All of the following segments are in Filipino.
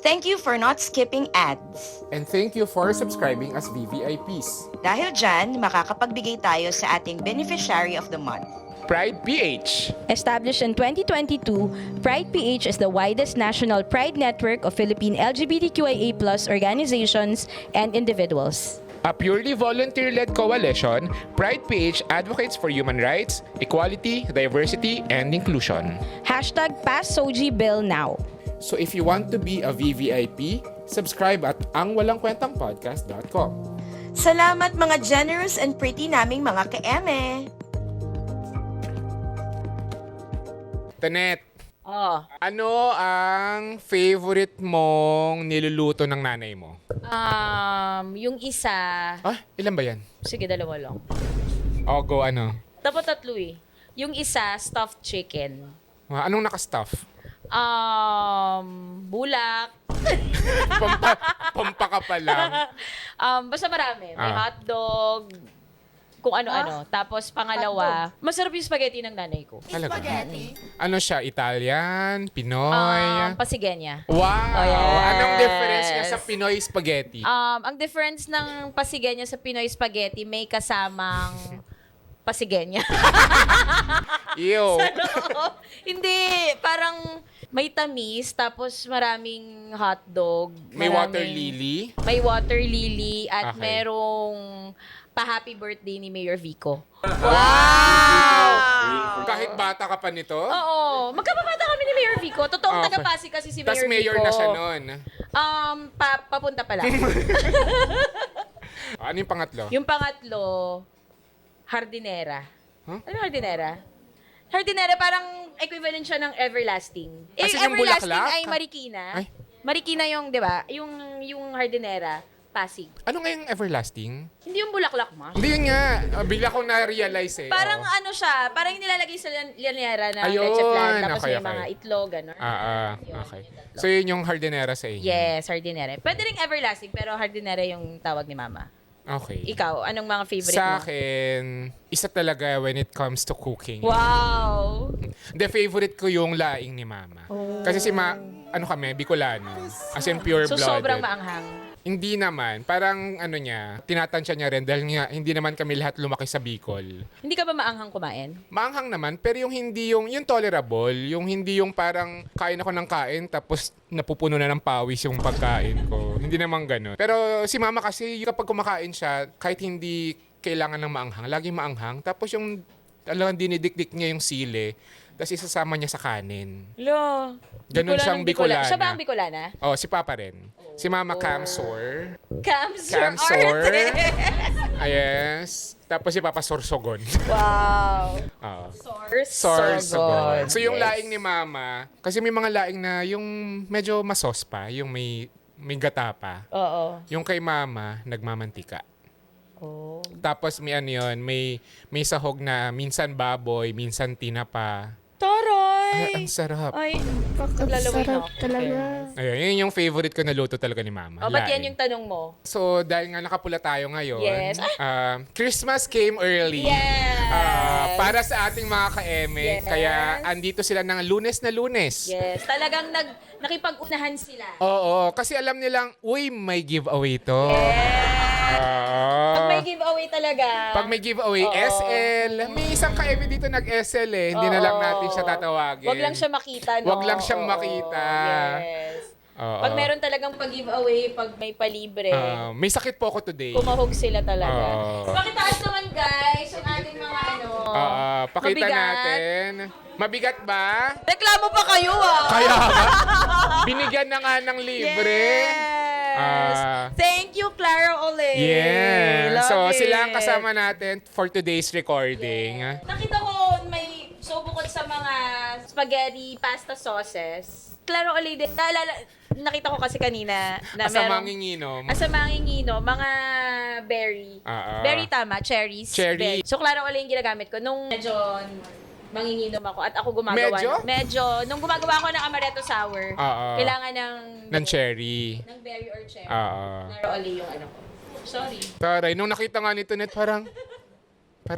Thank you for not skipping ads. And thank you for subscribing as VVIPs. Dahil dyan, makakapagbigay tayo sa ating Beneficiary of the Month. Pride PH. Established in 2022, Pride PH is the widest national pride network of Philippine LGBTQIA+ organizations and individuals. A purely volunteer-led coalition, Pride PH advocates for human rights, equality, diversity, and inclusion. #Pass SOGI Bill now. So if you want to be a VVIP, subscribe at angwalangkwentangpodcast.com. Salamat mga generous and pretty naming mga ka-eme! Tanet, Oh, ano ang favorite mong niluluto ng nanay mo? yung isa, Ah, ilan ba yan? sige dalawa lang. O, go ano? Dapat tatlo eh. Yung isa, stuffed chicken. Anong naka-stuff? Bulak. Pampaka pa lang. Basta marami. May Ah. hotdog, kung ano-ano. Tapos pangalawa, masarap yung spaghetti ng nanay ko. Talaga? Ano siya? Italian? Pinoy? Pasigenya. Wow! Oh, yes. Anong difference niya sa Pinoy spaghetti? Ang difference ng pasigenya sa Pinoy spaghetti, may kasamang pasigenya. Ew! Hindi, parang may tamis, tapos maraming hotdog. May water lily? May water lily at Okay. merong pa-happy birthday ni Mayor Vico. Wow! Kahit bata ka pa nito? Oo, magkapabata kami ni Mayor Vico. Totoong Okay. taga-Pasig kasi si Tapos Mayor mayor Vico. na siya nun. Papunta pa lang. Ano yung pangatlo? Yung pangatlo, hardinera. Huh? Ano yung hardinera? Hardinera, parang equivalent siya ng everlasting. Kasi Yung yung everlasting bulaklak? ay marikina. Ay. Marikina yung, di ba? Yung hardinera, Pasig. Ano nga yung everlasting? Hindi yung bulaklak, ma. Hindi yun nga. Bigla ko na-realize eh. Parang Oo. ano siya, parang yung nilalagay sa lanyera na Ayun, leche flan, tapos okay, may mga okay. itlog, gano'n. Okay. So yun yung hardinera sa inyo? Yes, hardinera. Pwede ring everlasting, pero hardinera yung tawag ni mama. Okay. Ikaw, anong mga favorite Sa mo? akin, isa talaga when it comes to cooking. Wow! The favorite ko yung laing ni mama. Kasi si ano kami, Bicolano. As in pure So, blooded. sobrang maanghang. Hindi naman. Parang ano niya, tinatansya niya rin dahil nga hindi naman kami lahat lumaki sa Bicol. Hindi ka ba maanghang kumain? Maanghang naman, pero yung hindi yung tolerable, yung hindi yung parang kain ako ng kain tapos napupuno na ng pawis yung pagkain ko. Hindi naman ganun. Pero si mama kasi, kapag kumakain siya, kahit hindi kailangan ng maanghang, laging maanghang. Tapos yung talagang dinidikdik niya yung sili, tapos isasama niya sa kanin. Lo. Ganun siyang Bicolana. Siya ba ang Bicolana? Oh, si Papa rin. Si Mama Camsor. Camsor Arte. Yes. Tapos si Papa Sorsogon. Wow. Oo. Sorsogon. So yung Yes. laing ni Mama, kasi may mga laing na yung medyo masos pa, yung may gata pa. Oo. Yung kay Mama, nagmamantika. Oh. Tapos may ano yun, may sahog na minsan baboy, minsan tinapa. Taray! Ay, ang sarap. Ay, naglalaway na ako. Ayun, yun yung favorite ko na luto talaga ni Mama. O, ba't yan laing. yung tanong mo? So, dahil nga nakapula tayo ngayon, Yes. Christmas came early. Yes! Para sa ating mga ka-eme. Yes. Kaya andito sila ng Lunes na Lunes. Yes, talagang nakipag-unahan sila. Oo, kasi alam nilang, uy, may giveaway to. Yes! Pag may Oo. giveaway talaga. Pag may giveaway, Oo. SL. May isang ka-eme dito nag-SL eh. Hindi na lang Oo. natin siya tatawagin. Wag lang siya makita, no? Wag lang siyang Oo. makita. Yes. Oo. Pag meron talagang pag-giveaway, pag may palibre, May sakit po ako today. kumahog sila talaga. Oo. Pakitaas naman, guys, yung ating mga Pakita mabigat. natin. Mabigat ba? Reklamo pa kayo, ah! Kaya ba? Binigyan na nga ng libre. Yes! Thank you, Clara Ole. Yeah. Love So, it. sila ang kasama natin for today's recording. Nakita ko may, so bukod sa mga spaghetti pasta sauces, Clara Ole din, nakita ko kasi kanina na Asa merong, manginginom. Asa mangingino, mga berry. Berry tama, cherries. Cherry. Berry. So, Clara Ole yung ginagamit ko. Nung medyo manginginom ako at ako gumagawa. Medyo? Medyo. Nung gumagawa ako ng amaretto sour, kailangan Ng cherry. ng berry or cherry. Oo. Clara Ole yung ano ko. Sorry. Taray, nung nakita nga ni Tonet, parang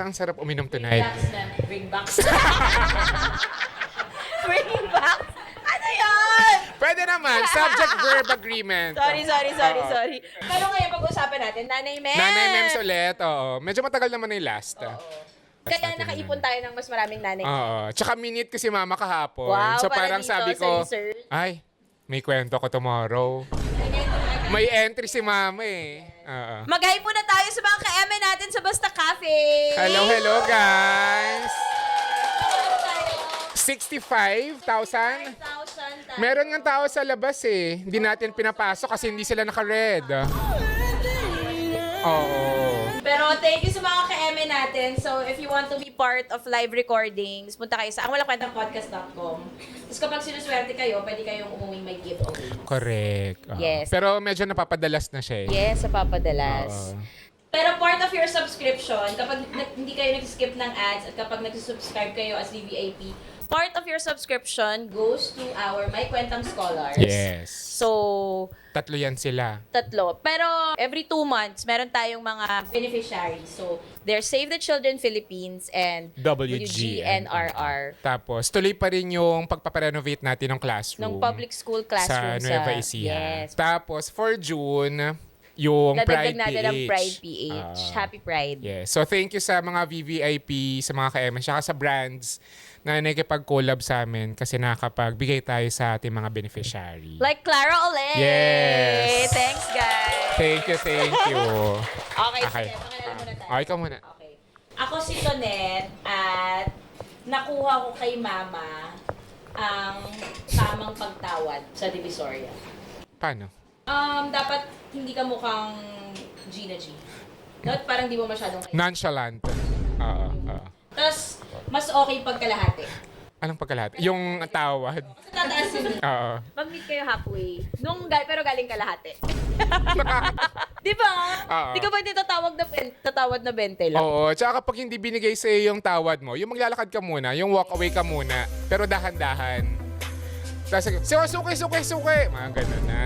ang sarap uminom tonight. Box na. Bring box. Bring box. Ano yan? Pwede Pwede naman. Subject-verb agreement. Oo. sorry. Pero ngayon, pag-usapan natin, Nanay Mems. Nanay Mems ulit, oo. Medyo matagal naman na yung last. Kaya nakaipon tayo ng mas maraming Nanay Mems. Oo. Tsaka minute ko si mama kahapon. Wow, so para parang dito sabi sa ko, research. ay, may kwento ko tomorrow. May entry si mama eh. Oo. Mag-hi po na tayo sa mga ka-eme natin sa Basta Cafe. Hello guys! 65,000? 5,000 Meron ng tao sa labas eh. Hindi natin pinapasok kasi hindi sila naka-red. Oo. Pero thank you sa mga ka-eme natin. So, if you want to be part of live recordings, punta kayo sa angwalakwentangpodcast.com. Tapos kapag sinuswerte kayo, pwede kayong umuwing may giveaway. Correct. Oo. Yes. Pero medyo napapadalas na siya eh. Yes, sa papadalas. Oo. Pero part of your subscription, kapag hindi kayo nag-skip ng ads at kapag nag-subscribe kayo as VVIP, part of your subscription goes to our My Kwentang Scholars. Yes. So, Tatlo yan sila. tatlo. Pero every 2 months, meron tayong mga beneficiaries. So, there's Save the Children Philippines and WGNRR. Tapos, tuloy pa rin yung pagpaparenovate natin ng classroom. Ng public school classroom sa Nueva Ecija. Yes. Tapos, for June, yung Dadagdag Pride natin PH. ng Pride PH. Happy Pride. Yes. So, thank you sa mga VVIP, sa mga ka-M, saka sa brands na nakikipag-collab sa amin kasi nakakapagbigay tayo sa ating mga beneficiary. Like Clara Olay. Yes. Thanks, guys. Thank you. Okay, Okay. sige. Pakilala muna tayo. Ikaw muna. Okay. Ako si Tonet at nakuha ko kay Mama ang tamang pagtawad sa Divisoria. Paano? Dapat hindi ka mukhang Gina G. Dapat parang di mo masyadong Nonchalant. Oo. Tapos, mas okay pagkalahati. Anong pagkalahati? Yung tawad. Tataas yun. Oo. Mag-meet kayo halfway. Pero galing kalahati. Di ba? Oo. Di ka ba tatawad na 20 lang? Oo. Tsaka kapag hindi binigay sa'yo yung tawad mo, yung maglalakad ka muna, yung walk away ka muna, pero dahan-dahan. Tapos, suki. Mga ganun na.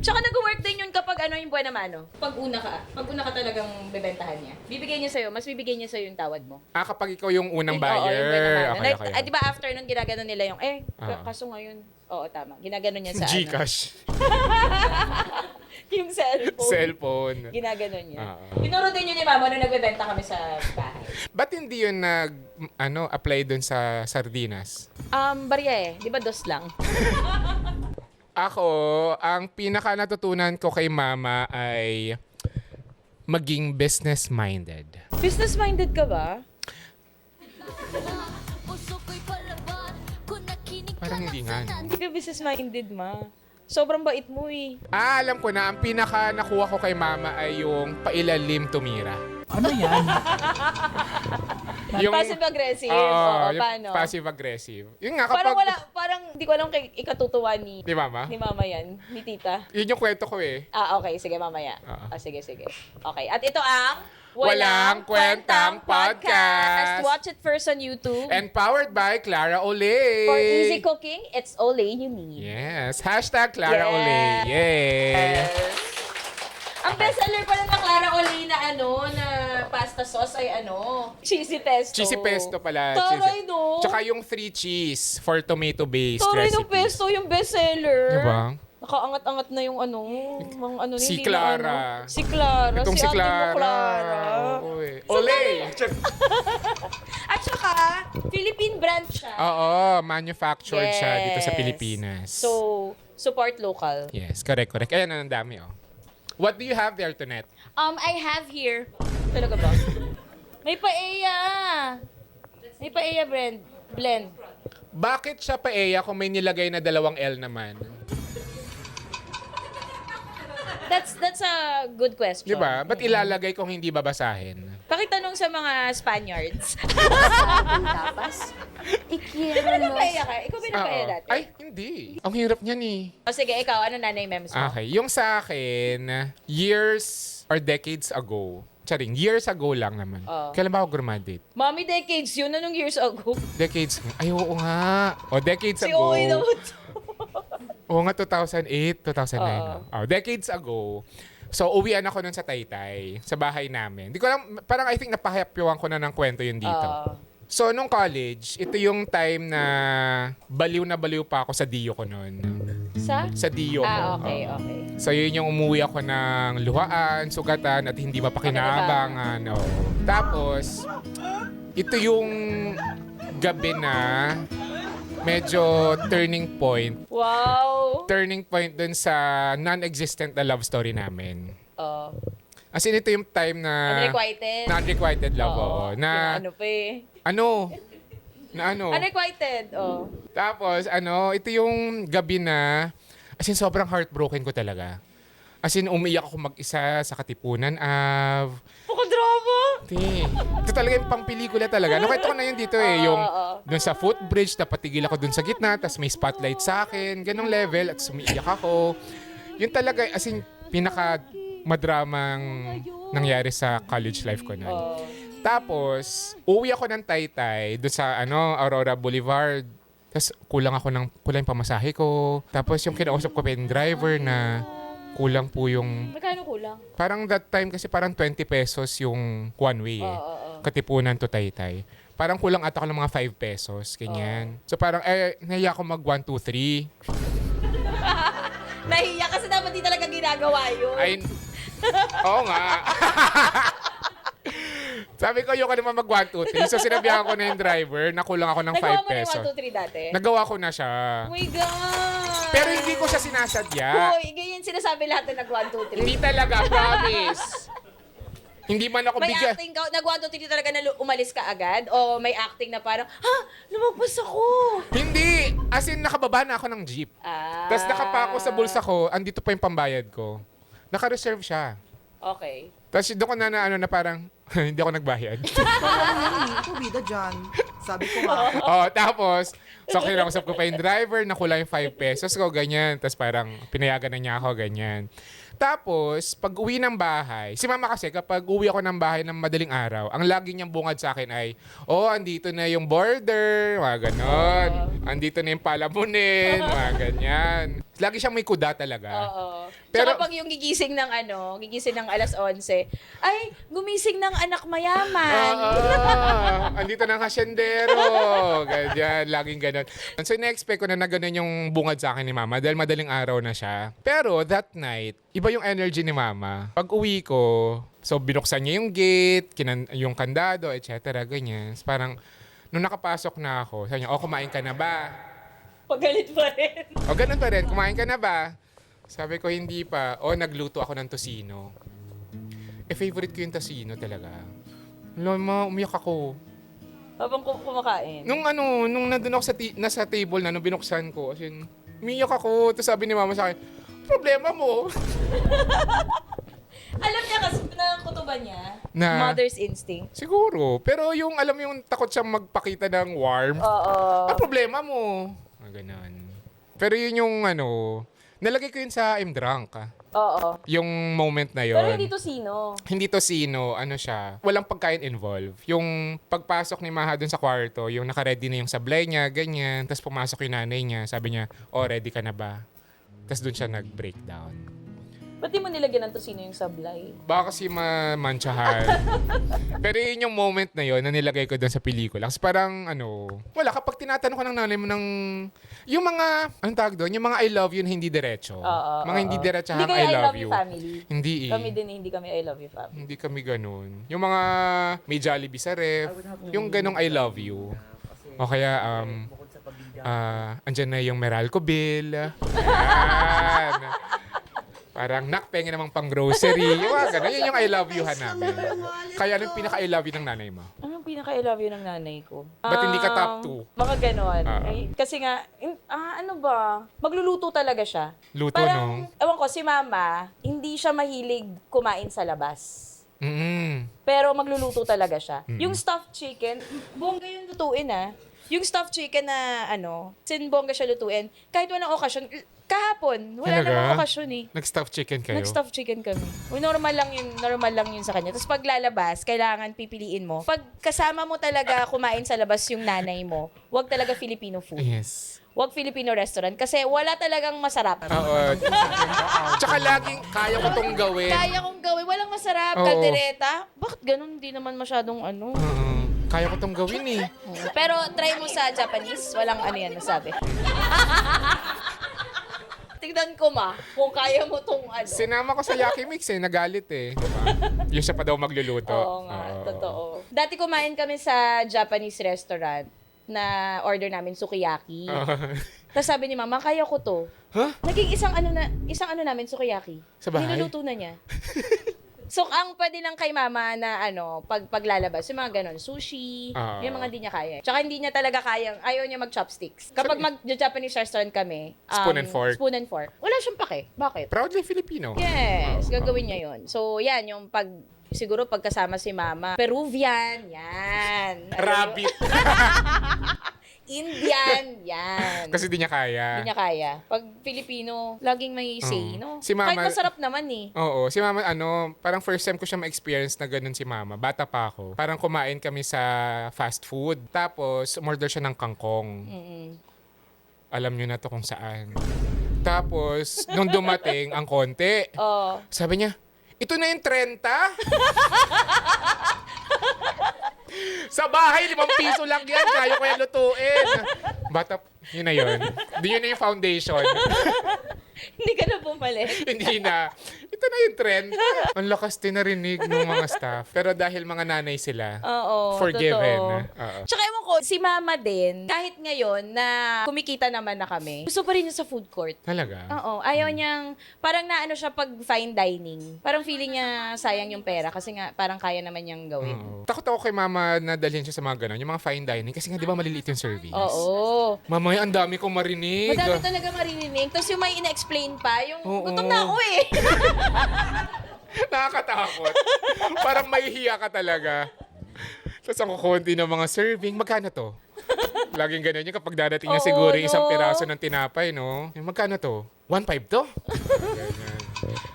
Tsaka nag-work din yun kapag yung buwan naman, no? Pag una ka talagang bebentahan niya. Bibigay niya sa'yo, mas bibigay niya sa'yo yung tawad mo. Kapag ikaw yung unang Oo, yung buwan buyer. naman. Okay. Di ba after nun, ginaganon nila yung, Oo. kaso ngayon, oo, tama. Ginaganon niya sa Gcash. yung cellphone. Cellphone. Ginaganon niya. Oo. Tinuro din yun ni Mama nung nagbebenta kami sa bahay. Ba't hindi yun apply dun sa sardinas? Barya Di ba dos lang? Ako, ang pinaka natutunan ko kay mama ay maging business-minded. Business-minded ka ba? Parang hindi nga. No? Hindi ka business-minded, ma. Sobrang bait mo eh. Alam ko na, ang pinaka nakuha ko kay mama ay yung pailalim tumira. Ano yan? Passive-aggressive. Oo, Oo, yung paano? passive-aggressive. Yun nga, kapag... Parang hindi ko alam kay ikatutuwa ni Di mama? Mama yan, ni tita. Yun yung kwento ko eh. Okay, sige mamaya. Oo. Sige. Okay, at ito ang Walang Kwentang Podcast. Watch it first on YouTube. And powered by Clara Olay. For easy cooking, it's Olay you need. Yes. Hashtag Clara Yes. Olay. Yay. Ang bestseller pala ng Clara Olay na na pasta sauce ay cheesy pesto. Cheesy pesto pala. Taray no. Tsaka yung 3 cheese for tomato-based Taray recipe. no pesto yung bestseller. Diba? Nakaangat-angat na yung mga Si hindi Clara. Na, Si Clara. Itong si si ate Clara. mo, Clara. Oo eh. Olay! At saka, Philippine brand siya. Oo, manufactured siya dito sa Yes. Pilipinas. So, support local. Yes, correct. Ayan, ang dami, oh. What do you have there, Tonet? I have here. Talaga ba? May paella. May paella blend. Bakit siya paella kung may nilagay na 2 L naman? That's a good question. Di ba? Ba't ilalagay kung hindi babasahin? Pakitanong sa mga Spaniards. Tapas. Ikaw paella ka? Ikaw ba na paella dati? Ay, hindi. Ang hirap niyan eh. O sige, ikaw, ano nanay memes mo? Okay, yung sa akin, years or decades ago, charing, years ago lang naman. Kailan ba ako graduate? Mommy, decades yun. Anong years ago? Decades. Ay, oo nga. O, decades Si ago. Oy naman. Oo nga, 2008, 2009. Decades ago. So, uwian ako nun sa Taytay, sa bahay namin. Di ko alam, parang I think napahapyawan ko na ng kwento yun dito. So, nung college, ito yung time na baliw pa ako sa DIO ko noon. Sa DIO ko. Okay. So, yun yung umuwi ako ng luhaan, sugatan, at hindi mapakinabangan. Oh. Tapos, ito yung gabi na medyo turning point. Wow! Turning point dun sa non-existent na love story namin. Oh. As in, ito yung time na... Unrequited? Non-requited love, oo. Oo. Na, Ano pa eh. ano? Na ano? Unrequited, oh. Tapos, ito yung gabi na, as in, sobrang heartbroken ko talaga. As in, umiyak ako mag-isa sa Katipunan Ave. Pakadrama! Ito talaga yung pang-pelikula talaga. Nakita ko na yun dito eh. Yung dun sa footbridge, napatigil ako dun sa gitna, tapos may spotlight sa akin, ganong level, at sumiiyak ako. Yun talaga, as in, pinaka-madramang nangyari sa college life ko noon. Tapos, uwi ako ng Taytay doon sa Aurora Boulevard. Tapos, kulang yung pamasahe ko. Tapos, yung kinausap ko pa yung driver na kulang po yung... Magkano kulang? Parang that time kasi parang 20 pesos yung one way eh. Katipunan to Taytay. Parang kulang ata ko ng mga 5 pesos, ganyan. So parang, nahiya ako mag 1, 2, 3. Nahiya kasi dapat di talaga ginagawa yun. Ay, oo nga. Sabi ko, yung ka naman mag 1, 2, 3. So sinabihan ko na yung driver na kulang ako ng 5 Nagawa mo na pesos. yung 1, 2, 3 dati? Nagawa ko na siya. Oh my God! Pero hindi ko siya sinasadya. Hoy, ganyan sinasabi lahat na nag 1, 2, 3. Hindi talaga, promise. Hindi man ako May bigyan. acting ka, nag 1, 2, 3 talaga na umalis ka agad? O may acting na parang, lumagpas ako! Hindi. As in, nakababa na ako ng jeep. Tapos nakapako sa bulsa ko, andito pa yung pambayad ko. Naka-reserve siya. Okay. Tapos doon ko na parang, hindi ako nagbayad. Ito, bida dyan. Sabi ko nga. Tapos, so kinausap ko pa yung driver, nakuha yung 5 pesos ko, ganyan. Tapos parang pinayagan na niya ako, ganyan. Tapos, pag uwi ng bahay, si mama kasi kapag uwi ako ng bahay ng madaling araw, ang lagi niyang bungad sa akin ay, andito na yung border, mga ganon. Andito na yung palamunin, mga ganyan. Lagi siyang may kuda talaga. Oo. Pero- Tsaka pag yung gigising ng gigising ng alas 11, ay, gumising ng anak mayaman. Andito na ang hasyendero. Ganyan, laging ganon. So, na-expect ko na ganon yung bungad sa akin ni mama dahil madaling araw na siya. Pero that night, iba yung energy ni mama. Pag uwi ko, so binuksan niya yung gate, yung kandado, etc. Ganyan. So, parang, nung nakapasok na ako, sabi niya, kumain ka na ba? Pagalit pa rin. Ganun pa rin, kumain ka na ba? Sabi ko, hindi pa. Nagluto ako ng tosino. Favorite ko yung tosino talaga. Lama, umiyak ako. Habang kumakain. Nung nandun ako nasa table na, nung binuksan ko, as in, umiyak ako. Tapos sabi ni mama sa akin, problema mo. Alam niya kasi na kutuban niya. Na? Mother's instinct. Siguro. Pero yung, alam mo yung takot siyang magpakita ng warmth. Oo. Problema mo. Ganun. Pero yun yung nalagay ko yun sa I'm drunk. Oo. Yung moment na yun. Pero hindi to sino. Hindi to sino, siya. Walang pagkain involved. Yung pagpasok ni Maha dun sa kwarto, yung naka-ready na yung sablay niya, ganyan. Tapos pumasok yung nanay niya, sabi niya, ready ka na ba? Tapos dun siya nag-breakdown. Ba't di mo nilagyan ng tosino yung sablay? Baka kasi mantsahan. Pero yun yung moment na yun na nilagay ko dun sa pelikula. Kasi parang, wala, kapag tinatanong ka ng nanay mo ng, yung mga, anong tawag doon? Yung mga I love you na hindi diretso. Mga hindi diretsahang Hindi kayo I love you. family. Hindi eh. Kami din, hindi kami I love you family. Hindi kami ganun. Yung mga may Jollibee sa ref, yung ganong I love you. O kaya, andyan na yung Meralco bill. Ayan. Parang nakpengi namang pang grocery. Yung mga ganun. Yun yung I love you namin. Kaya anong pinaka-I love you ng nanay mo? Anong pinaka-I love you ng nanay ko? Ba't hindi ka top 2? Mga ganon. Kasi nga, ano ba? Magluluto talaga siya. Luto, Parang, ewan ko, si mama, hindi siya mahilig kumain sa labas. Pero magluluto talaga siya. Yung stuffed chicken, bongga yung lutuin Yung stuffed chicken na sinbongga siya lutuin, kahit walang okasyon, kahapon, wala Talaga? namang okasyon eh. Nag-stuffed chicken kayo? Nag-stuffed chicken kami. Normal lang yun sa kanya. Tapos pag lalabas, kailangan pipiliin mo. Pag kasama mo talaga kumain sa labas yung nanay mo, wag talaga Filipino food. Yes. Wag Filipino restaurant kasi wala talagang masarap. Oo. Tsaka laging kaya ko tong gawin. Kaya kong gawin, walang masarap. Oo. Kaldereta, bakit ganun? Hindi naman masyadong Oo. kaya ko tong gawin eh. Pero try mo sa Japanese, walang ano yan nasabi. Tignan ko kung kaya mo tong ano. Sinama ko sa Yakimix eh, nagalit eh. Diba? Yung siya pa daw magluluto. Oo nga, Oo. totoo. Dati kumain kami sa Japanese restaurant na order namin sukiyaki. Tapos sabi ni Mama, kaya ko to. Huh? Naging isang ano namin sukiyaki. Sa bahay? Niluluto na niya. So, ang pwede lang kay Mama na paglalabas, yung mga ganon, sushi, yung mga hindi niya kaya. Tsaka hindi niya talaga kaya, ayaw niya mag-chopsticks. Kapag mag-Japanese restaurant kami, Spoon and fork. Spoon and fork. Wala siyang pake. Bakit? Proudly Filipino. Yes, gagawin niya yun. So, yan, yung siguro pagkasama si Mama, Peruvian, yan. Rabbit. Indian, yan. Kasi di niya kaya. Hindi niya kaya. Pag Filipino, laging may say, no? Si Mama- Kahit masarap naman eh. Oo, si Mama parang first time ko siya ma-experience na ganun si Mama. Bata pa ako. Parang kumain kami sa fast food. Tapos, umorder siya ng kangkong. Alam niyo na to kung saan. Tapos, nung dumating ang konti, Oo. sabi niya, ito na yung 30? Sa bahay, 5 piso lang yan. Kaya ko yan lutuin. Bata, yun na yun. Yun na yung foundation. Hindi ka na bumalik. Hindi na. Ito na yung trend. Ang lakas din narinig ng mga staff. Pero dahil mga nanay sila, Oo, forgiven. totoo. Oo. Tsaka ewan ko, si Mama din, kahit ngayon na kumikita naman na kami, gusto pa rin niya sa food court. Talaga? Oo, ayaw niyang, parang naano siya pag fine dining. Parang feeling niya sayang yung pera kasi nga parang kaya naman niyang gawin. Oo. Takot ako kay Mama na dalhin siya sa mga ganun, yung mga fine dining. Kasi nga, di ba maliliit yung service? Oo. Mama, ang dami kong marinig. Madami talaga maririnig. Tapos yung may ina-explain pa, yung Oo. gutom na ako eh. Nakakatakot. Parang mahihiya ka talaga. Tapos ang kukunti ng mga serving, magkano to? Laging ganun yung kapag dadating niya Oo, siguro yung isang no? piraso ng tinapay, no? Magkano to? 1.5 to? Ganyan.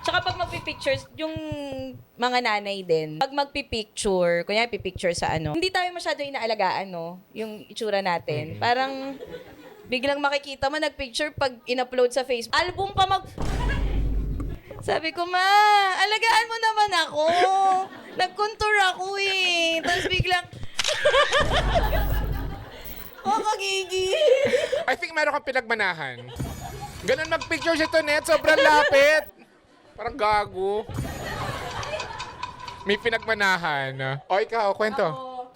Tsaka pag magpipictures, yung mga nanay din, pag magpipicture, kunya pipicture sa ano, hindi tayo masyado inaalagaan, no? Yung itsura natin. Parang biglang makikita mo nagpicture pag in-upload sa Facebook. Album pa Sabi ko, Ma, alagaan mo naman ako. Nag-contour ako eh. Tapos biglang, kakagigil. I think meron kang pinagmanahan. Ganun mag-picture si Tonet, sobrang lapit. Parang gago. May pinagmanahan. O ikaw, kwento.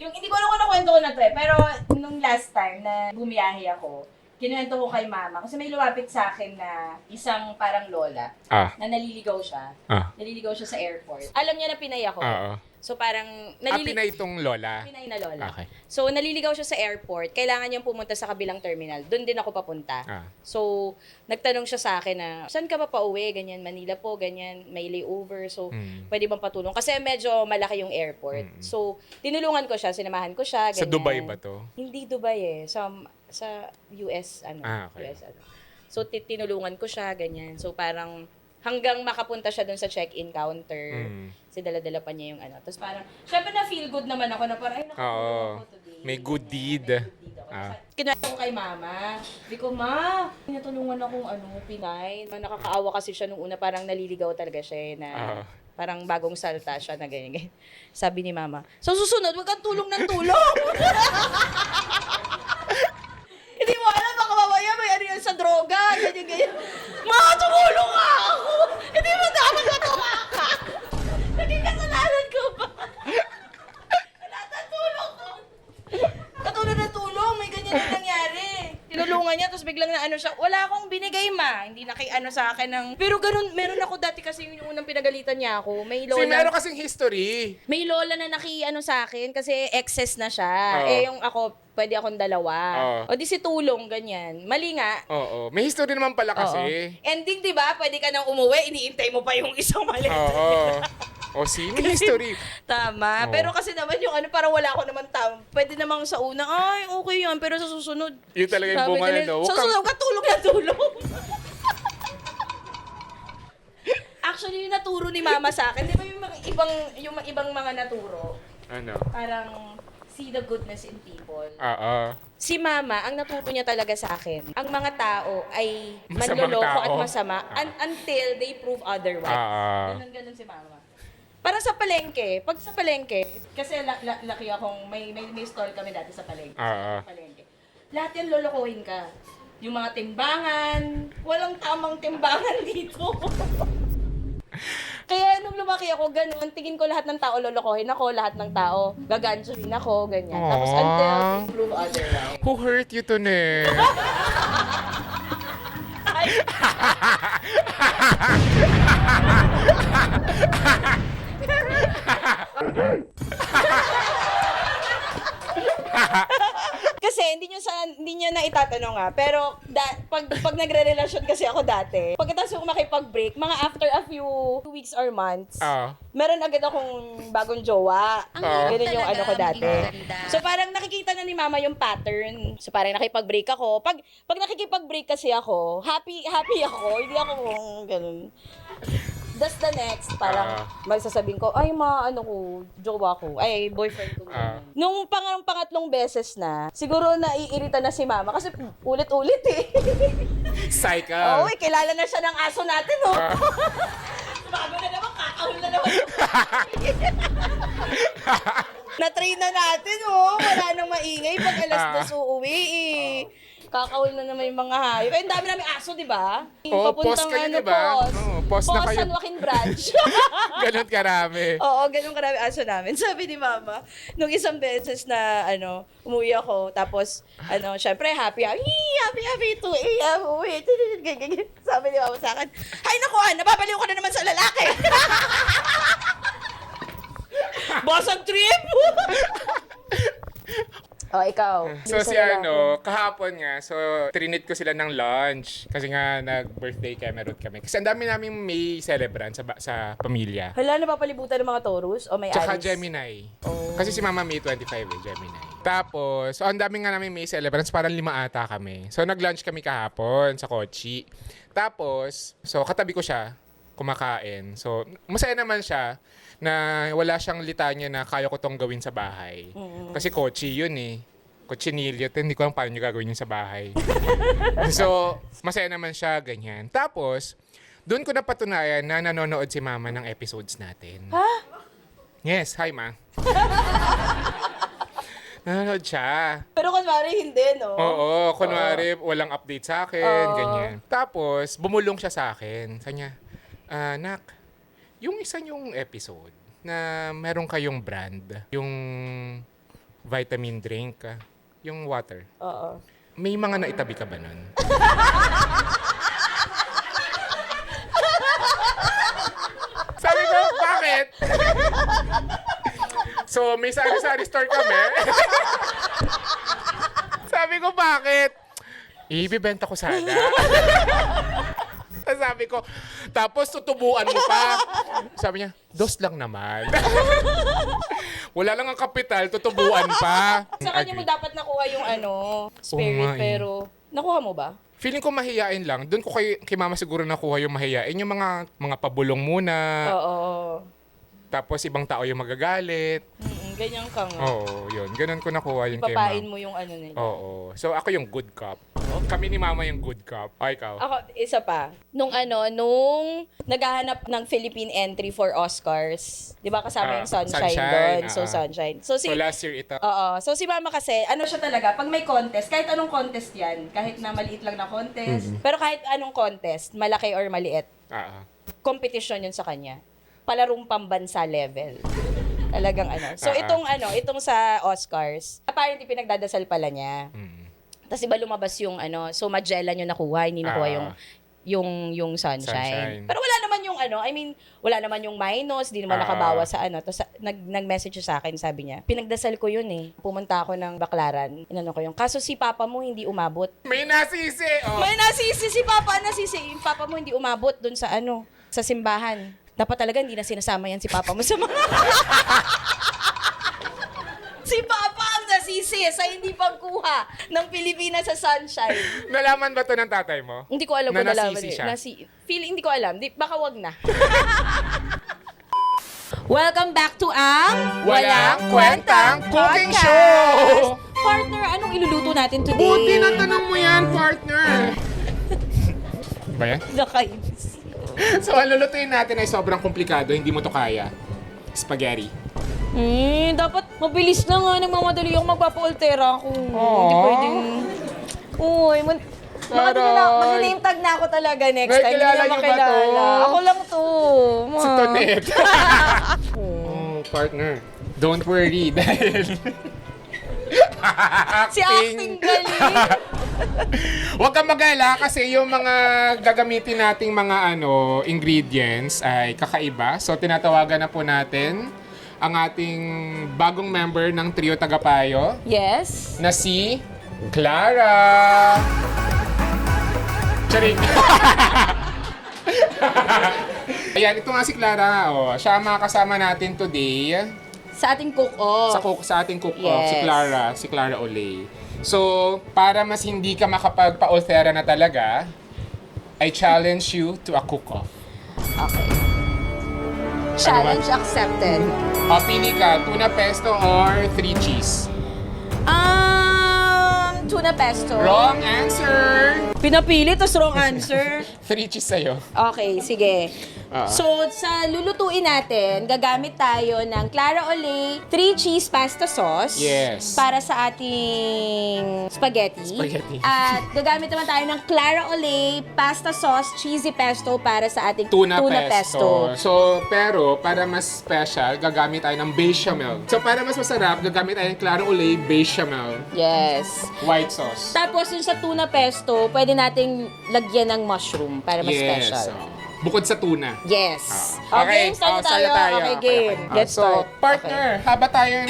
Yung hindi ko alam kung nakwento ko na to eh, pero nung last time na bumiyahe ako, kinuwento ko kay Mama kasi may lumapit sa akin na isang parang lola na naliligaw siya. Naliligaw siya sa airport. Alam niya na Pinay ako. Oo. So parang Pinay itong lola. Pinay na lola. Okay. So naliligaw siya sa airport. Kailangan niyang pumunta sa kabilang terminal. Doon din ako papunta. So nagtanong siya sa akin na, saan ka ba pauwi? Ganyan, Manila po, ganyan, may layover. So pwede bang patulong? Kasi medyo malaki yung airport. So tinulungan ko siya, sinamahan ko siya. Ganyan. Sa Dubai ba to? Hindi Dubai eh. Sa US, okay. US, So, tinulungan ko siya, ganyan. So, parang hanggang makapunta siya dun sa check-in counter. Kasi dala-dala pa niya yung ano. Tapos parang, syempre na-feel good naman ako na parang, ay, nakatulong ako today. May good deed. Kinuha ko kay Mama. Sabi ko, Ma, natulungan akong Pinay. Nakakaawa kasi siya nung una, parang naliligaw talaga siya na parang bagong salta siya na ganyan. Sabi ni Mama, sa susunod, wag kang tulong ng tulong. Hindi mo alam, baka mamaya may ano yan sa droga, ganyan. Ma, tumulong ka ako! Hindi mo dapat matuwa ka! Naging kasalanan ko ba? Lahat ng tulong ko! Katulad ng tulong, may ganyan na nangyari. Tinulungan niya, tapos biglang na ano siya, wala akong binigay, Ma. Hindi na kay ano sa akin ng... Pero ganun, meron ako dati kasi yung unang pinagalitan niya ako. May lola... Meron kasing history. May lola na sa akin kasi excess na siya. Eh, yung ako, pwede akong dalawa. O di si tulong, ganyan. Mali nga. Oo. May history naman pala kasi. Ending, di ba? Pwede ka nang umuwi, iniintay mo pa yung isang mali. Oo. O may history. Tama. Oo. Pero kasi naman yung parang wala ako naman tama. Pwede namang sa una, ay, okay yan. Pero sa susunod, Yun talaga yung sabi bunga ganun, no? sa susunod ka, tulong na tulong. Actually, yung naturo ni Mama sa akin, di ba yung mga ibang mga naturo? Ano? Parang, see the goodness in people. Oo. Si Mama, ang naturo niya talaga sa akin, ang mga tao ay Masamang manloloko tao. at masama until they prove otherwise. Ah. Ganun si Mama. Parang sa palengke, pag sa palengke, kasi laki akong, may stall kami dati sa palengke. Palengke. Lahat yan lolokohin ka. Yung mga timbangan, walang tamang timbangan dito. Kaya nung lumaki ako, ganun, tingin ko lahat ng tao lolokohin ako, lahat ng tao gagansuhin ako, ganyan. Tapos until they prove otherwise. Who hurt you to ne? Kasi hindi niyo na itatanong pero pag nagre-relasyon kasi ako dati, pagkatapos ko makipag-break, mga after a few weeks or months, meron agad akong bagong jowa. Ganun yung ano ko dati. So parang nakikita na ni mama yung pattern. So parang nakipag-break ako. Pag nakikipag-break kasi ako, happy ako. Hindi ako ganun. That's the next, parang magsasabing ko, ay jowa ko, ay boyfriend ko. Nung pangatlong beses na, siguro naiirita na si mama kasi ulit-ulit eh. Cycle. Oo, kilala na siya ng aso natin, oh. Bago na naman, kakahul na naman. Na-train na natin, oh. Wala nang maingay pag alas 2 uuwi, eh. Kakawal na naman yung mga hayop. Ang dami namin aso, di ba? Post kayo, di ba? Post na kayo. San Joaquin Branch. Ganon karami. Oo, ganun karami aso namin. Sabi ni mama, nung isang beses na, umuwi ako, tapos, syempre, happy to, uwi. Sabi ni mama sa akin, ay naku, nababaliw ko na naman sa lalaki. Basag trip! Ikaw. So kahapon nga, trinit ko sila ng lunch. Kasi nga, nag-birthday Cameron kami. Kasi ang dami namin may celebrant sa pamilya. Hala, napapalibutan ng mga Taurus o may Tsaka Aries? Gemini. Kasi si Mama May 25 Gemini. Tapos, ang dami nga namin may celebrants, parang 5 ata kami. So, nag-lunch kami kahapon sa Kochi. Tapos, katabi ko siya, kumakain. So, masaya naman siya na wala siyang litanya na kaya ko tong gawin sa bahay. Kasi Kochi yun eh. Cochinillo. Hindi ko alam paano niya gagawin yun sa bahay. So, masaya naman siya, ganyan. Tapos, doon ko napatunayan na nanonood si Mama ng episodes natin. Ha? Yes, hi Ma. Nanonood siya. Pero kunwari hindi, no? Oo, kunwari walang update sa akin, ganyan. Tapos, bumulong siya sa akin. Sabi niya, Nak, yung isa yung episode na meron kayong brand, yung vitamin drink, yung water. Oo. May mga naitabi ka ba nun? Sabi ko, bakit? So, may sari-sari store kami. Sabi ko, bakit? Ibibenta ko sana. Sabi ko, tapos tutubuan mo pa. Sabi niya, 2 lang naman. Wala lang ang kapital, tutubuan pa. Sa kanya mo dapat nakuha yung spirit, Oo nga eh. pero nakuha mo ba? Feeling ko mahiyain lang. Doon ko kay Mama siguro nakuha yung mahiyain. Yung mga pabulong muna. Oo. Tapos ibang tao yung magagalit. Ganyan ka nga. Oo, yun. Ganun ko nakuha yun kay Papain Mama. mo yung nila. Oo. So ako yung good cop. Kami ni Mama yung good cop. Ay, ikaw. Ako, isa pa. Nung naghahanap ng Philippine entry for Oscars, di ba kasama yung Sunshine doon? So, Sunshine. So last year ito. Oo. So, si Mama kasi, siya talaga, pag may contest, kahit anong contest yan, kahit na maliit lang na contest, pero kahit anong contest, malaki or maliit, competition yun sa kanya. Palarong pambansa level. Talagang So, itong sa Oscars, apparently pinagdadasal pala niya. Tapos iba lumabas yung so Magellan yung nakuha, hindi nakuha yung sunshine. Pero wala naman yung wala naman yung minus, di naman nakabawa sa Tapos nag-message siya sa akin, sabi niya, pinagdasal ko yun eh. Pumunta ako ng Baclaran, ko yung, kaso si Papa mo hindi umabot. May nasisi! Oh. May nasisi si Papa, yung Papa mo hindi umabot dun sa sa simbahan. Dapat talaga hindi na sinasama yan si Papa mo sa mga... Si Papa ang nasisi sa hindi pagkuha ng Pilipinas sa Sunshine. Nalaman ba to ng tatay mo? Hindi ko alam kung Na nalaman nasisi niya. siya? Hindi ko alam. Baka wag na. Welcome back to ang Walang Kwentang Cooking Show! Partner, anong iluluto natin today? Buti na tanong mo yan, partner! Ba yan? Nakainis. So, ang lulutuin natin ay sobrang komplikado, hindi mo to kaya. Spaghetti. Dapat mabilis na nga. Nagmamadali ako magpapa-ultera ako. Hindi pwedeng... Uy, mag-name tag na ako talaga next May time. Hindi kilala na niyo ba makilala. to? Ako lang to. Si Tonet. Partner. Don't worry dahil... Si acting galing. Huwag kang mag-alala kasi yung mga gagamitin nating mga ingredients ay kakaiba. So tinatawagan na po natin ang ating bagong member ng Trio Tagapayo Yes. na si Clara. Charing. Ayan, ito nga si Clara. Siya ang makakasama natin today Sa ating cook-off. sa ating cook-off, Yes. si Clara Olay. So, para mas hindi ka makapagpa-ultera na talaga, I challenge you to a cook-off. Okay. Challenge accepted. Pili ka, tuna pesto or 3 cheese. Tuna pesto. Wrong answer! Pinapili, tas wrong answer. 3 cheese sa'yo. Okay, sige. Ah. So, sa lulutuin natin, gagamit tayo ng Clara Olay 3 cheese pasta sauce. Yes. Para sa ating spaghetti. Spaghetti. At gagamit naman tayo ng Clara Olay pasta sauce cheesy pesto para sa ating Tuna pesto. pesto. So, pero para mas special, gagamit tayo ng bechamel. So, para mas masarap, gagamit tayo ng Clara Olay bechamel. Yes. White sauce. Tapos yung sa tuna pesto, pwede nating lagyan ng mushroom para mas special. Bukod sa tuna. Yes. Okay, start start tayo. tayo. Okay, game. Let's So, start. partner, habang tayo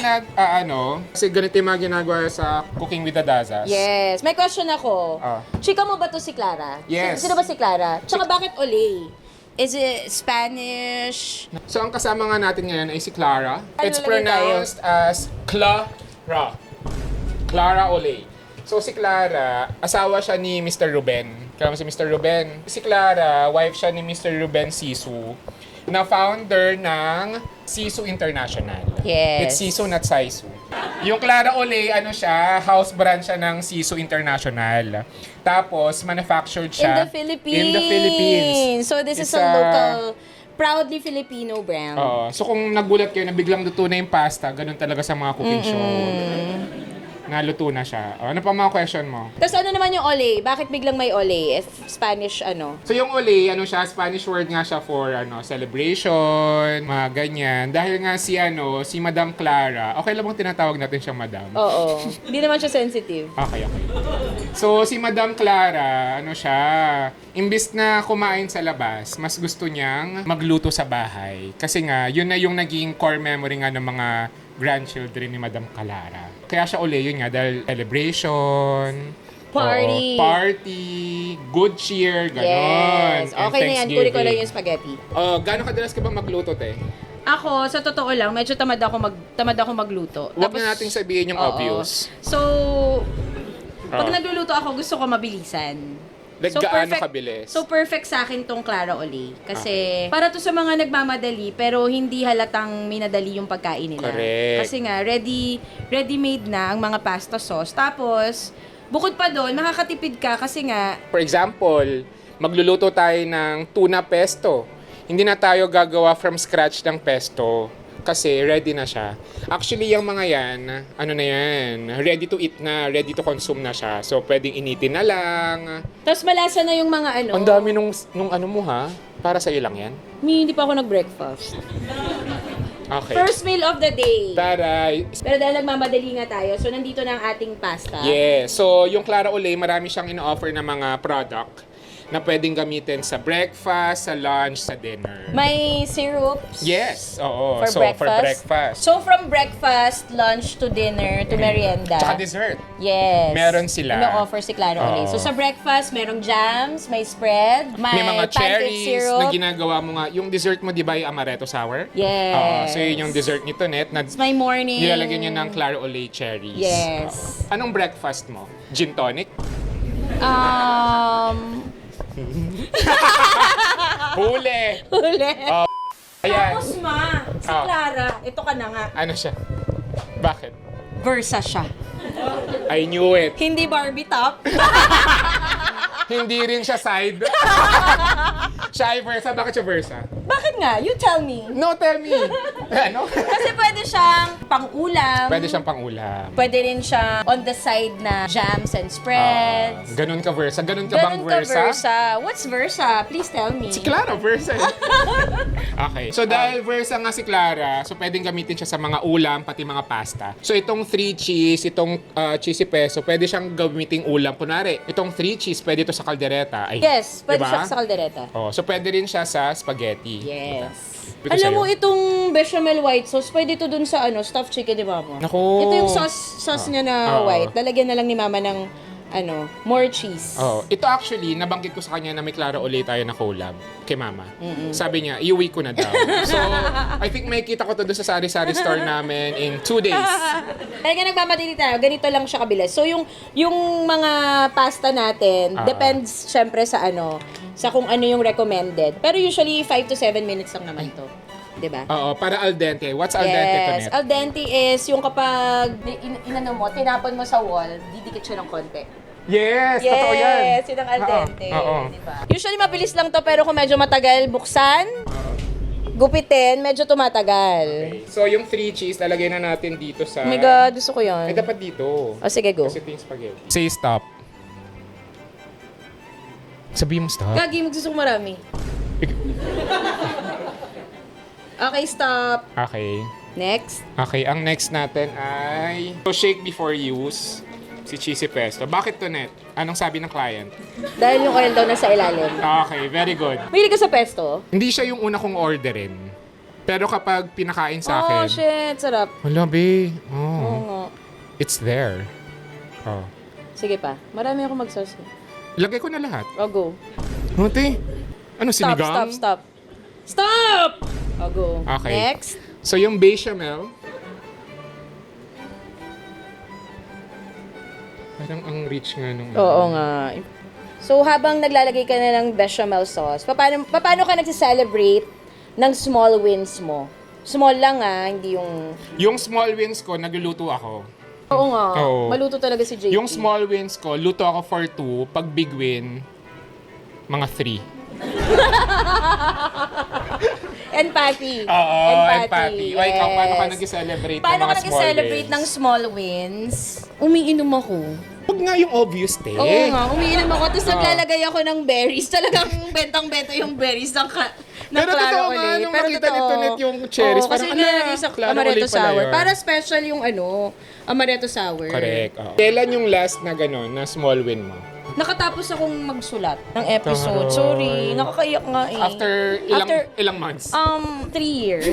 kasi ganito yung mga ginagawa sa Cooking with the Dazas. Yes. May question ako. Ah. Chika mo ba to si Clara? Yes. Sino ba si Clara? Tsaka bakit Olay? Is it Spanish? So, ang kasama nga natin ngayon ay si Clara. Ano It's lagay pronounced as Clara. Clara Olay. So, si Clara, asawa siya ni Mr. Ruben. Kaya si Mr. Ruben. Si Clara, wife siya ni Mr. Ruben Sisu, na founder ng Sisu International. Yes. It's Sisu, not Saisu. Yung Clara Olay, house brand siya ng Sisu International. Tapos, manufactured In siya the Philippines. In the Philippines. So this is It's a local, proudly Filipino brand. Oo. So kung nagulat kayo na biglang luto na yung pasta, ganun talaga sa mga cooking show. Naluto na siya. Ano pa mga question mo? Tapos ano naman yung Olay? Bakit biglang may Olay? If Spanish So yung olay, Spanish word nga siya for celebration, mga ganyan. Dahil nga si Madam Clara, okay lang bang tinatawag natin siyang Madam? Oo. Hindi naman siya sensitive. Okay. So si Madam Clara, imbis na kumain sa labas, mas gusto niyang magluto sa bahay. Kasi nga, yun na yung naging core memory nga ng mga grandchildren ni Madam Clara. Kaya siya yun nga, dahil celebration, Party. Party, good cheer, ganon. Yes. and Okay na yan. Kunin ko lang Thanksgiving. yung spaghetti. Gano'ng kadalas ka ba magluto, te? Ako, sa totoo lang, medyo tamad ako magluto. Huwag na nating sabihin yung Oo. obvious. So, pag Ah. nagluluto ako, gusto ko mabilisan. Like, gaano kabilis? So, perfect sa akin tong Clara Olay. Kasi, para to sa mga nagmamadali, pero hindi halatang minadali yung pagkain nila. Correct. Kasi nga, ready-made na ang mga pasta sauce. Tapos, bukod pa doon, makakatipid ka kasi nga, For example, magluluto tayo ng tuna pesto. Hindi na tayo gagawa from scratch ng pesto kasi ready na siya. Actually, yung mga yan, ready to eat na, ready to consume na siya. So, pwedeng initin na lang. tapos malasa na yung mga Ang dami nung mo ha? Para sa'yo lang yan? Hindi pa ako nag-breakfast. Okay. First meal of the day. Taray. Pero dahil nagmamadali nga tayo, so nandito na ang ating pasta. Yeah. So, yung Clara Olay, marami siyang ino-offer na mga product na pwedeng gamitin sa breakfast, sa lunch, sa dinner. May syrups. Yes. Oo. For So, breakfast. for breakfast. So from breakfast, lunch to dinner, to merienda. Tsaka dessert. Yes. Meron sila. May offer si Clara Olay. Oo. So sa breakfast, merong jams, may spread, May mga pancake cherries syrup. na ginagawa mo nga. Yung dessert mo, di ba, yung amaretto sour? Yes. Oo. So, yun yung dessert nito, Net, na May morning. nilalagyan niya ng Clara Olay cherries. Yes. Oo. Anong breakfast mo? Gin tonic? Huli! Huli. Ayan. Tapos si Ah. Clara, ito ka na nga. Ano siya? Bakit? Versa siya. I knew it. Hindi Barbie top. Hindi rin siya side. Siya ay versa. Bakit siya versa? Bakit nga? You tell me. No, tell me. Ano? Kasi pwede siyang pang-ulam. Pwede siyang pang-ulam. Pwede rin siya on the side na jams and spreads. Ganun ka versa? Ganun ka bang Ganun ka versa? versa. What's versa? Please tell me. Si Clara, versa. Okay. So, dahil versa nga si Clara, so pwedeng gamitin siya sa mga ulam, pati mga pasta. So, itong 3 cheese, itong cheesy peso, pwede siyang gamiting ulam. Kunwari, itong 3 cheese, pwede ito sa kaldereta. Ay, Yes, pwede diba? siya sa kaldereta. Oh, so, pwede rin siya sa spaghetti. Yes. Ito Alam sa'yo. mo, itong bechamel white sauce, pwede ito dun sa stuffed chicken ni Mama. Naku. Ito yung sauce niya na Oo. white. Lalagyan na lang ni Mama ng more cheese. Oh, ito actually, nabanggit ko sa kanya na may Clara ulit tayo na collab kay Mama. Sabi niya, iuwi ko na daw. So, I think may kita ko to doon sa sari-sari store namin in 2 days. Talaga nagmamadali tayo, ganito lang siya kabilis. So, yung mga pasta natin, depends syempre sa sa kung ano yung recommended. Pero usually, 5 to 7 minutes lang naman to. Diba? Oo, para al dente. What's al dente, Yes, Tonet? al dente is yung kapag tinapon mo sa wall, didikit siya ng konti. Yes, totoo yan. Yes, yun ang al dente. Oo. Diba? Usually mabilis lang to pero kung medyo matagal buksan, gupitin, medyo tumatagal. Okay. So, yung 3 cheese, lalagay na natin dito sa... Oh my God, gusto ko yun. Ay, dapat dito. O sige, go. Kasi ito yung spaghetti. Say stop. Sabihin mo stop. Gagi, magsusuko marami. Okay, stop. Okay. Next. Okay, ang next natin ay... So, shake before use. Si cheesy pesto. Bakit to, Net? Anong sabi ng client? Dahil yung oil daw nasa ilalim. Okay, very good. Mahilig ka sa pesto? Hindi siya yung una kong orderin. Pero kapag pinakain sa Oh, akin... shit. Sarap. Wala, be. Oo Oh, nga. it's there. Oh. Sige pa. Marami ako mag-sauce. Lagay ko na lahat. O, go. Ate, ano, Stop, sinigang? stop. Stop! O, go. Okay. Next. So, yung bechamel, parang ang rich nga nung... Oo nga. So, habang naglalagay ka na ng bechamel sauce, paano ka nagse-celebrate ng small wins mo? Small lang hindi yung... Yung small wins ko, nagluluto ako. Oo nga. Oo. Maluto talaga si JP. Yung small wins ko, luto ako for 2. Pag big win, mga 3. Empathy. Oo, empathy. O, ikaw, paano ka nag-celebrate ng Paano mga ka nag-celebrate small ng small wins? Umiinom ako. Huwag nga yung obvious, te. Oo nga, umiinom ako. Tapos naglalagay ako ng berries. Talagang bentang-benta yung berries ng Pero Clara totoo nga, Olay. nung Pero nakita totoo. nito net yung cherries, Oo, kasi parang, nilalagay sa Clara amaretto Olay pala sour. yun. Para special yung amaretto sour. Correct. Oo. Kailan yung last na gano'n, na small win mo? Nakatapos akong magsulat ng episode. Taray. Sorry, nakakaiyak nga eh. After ilang months? 3 years.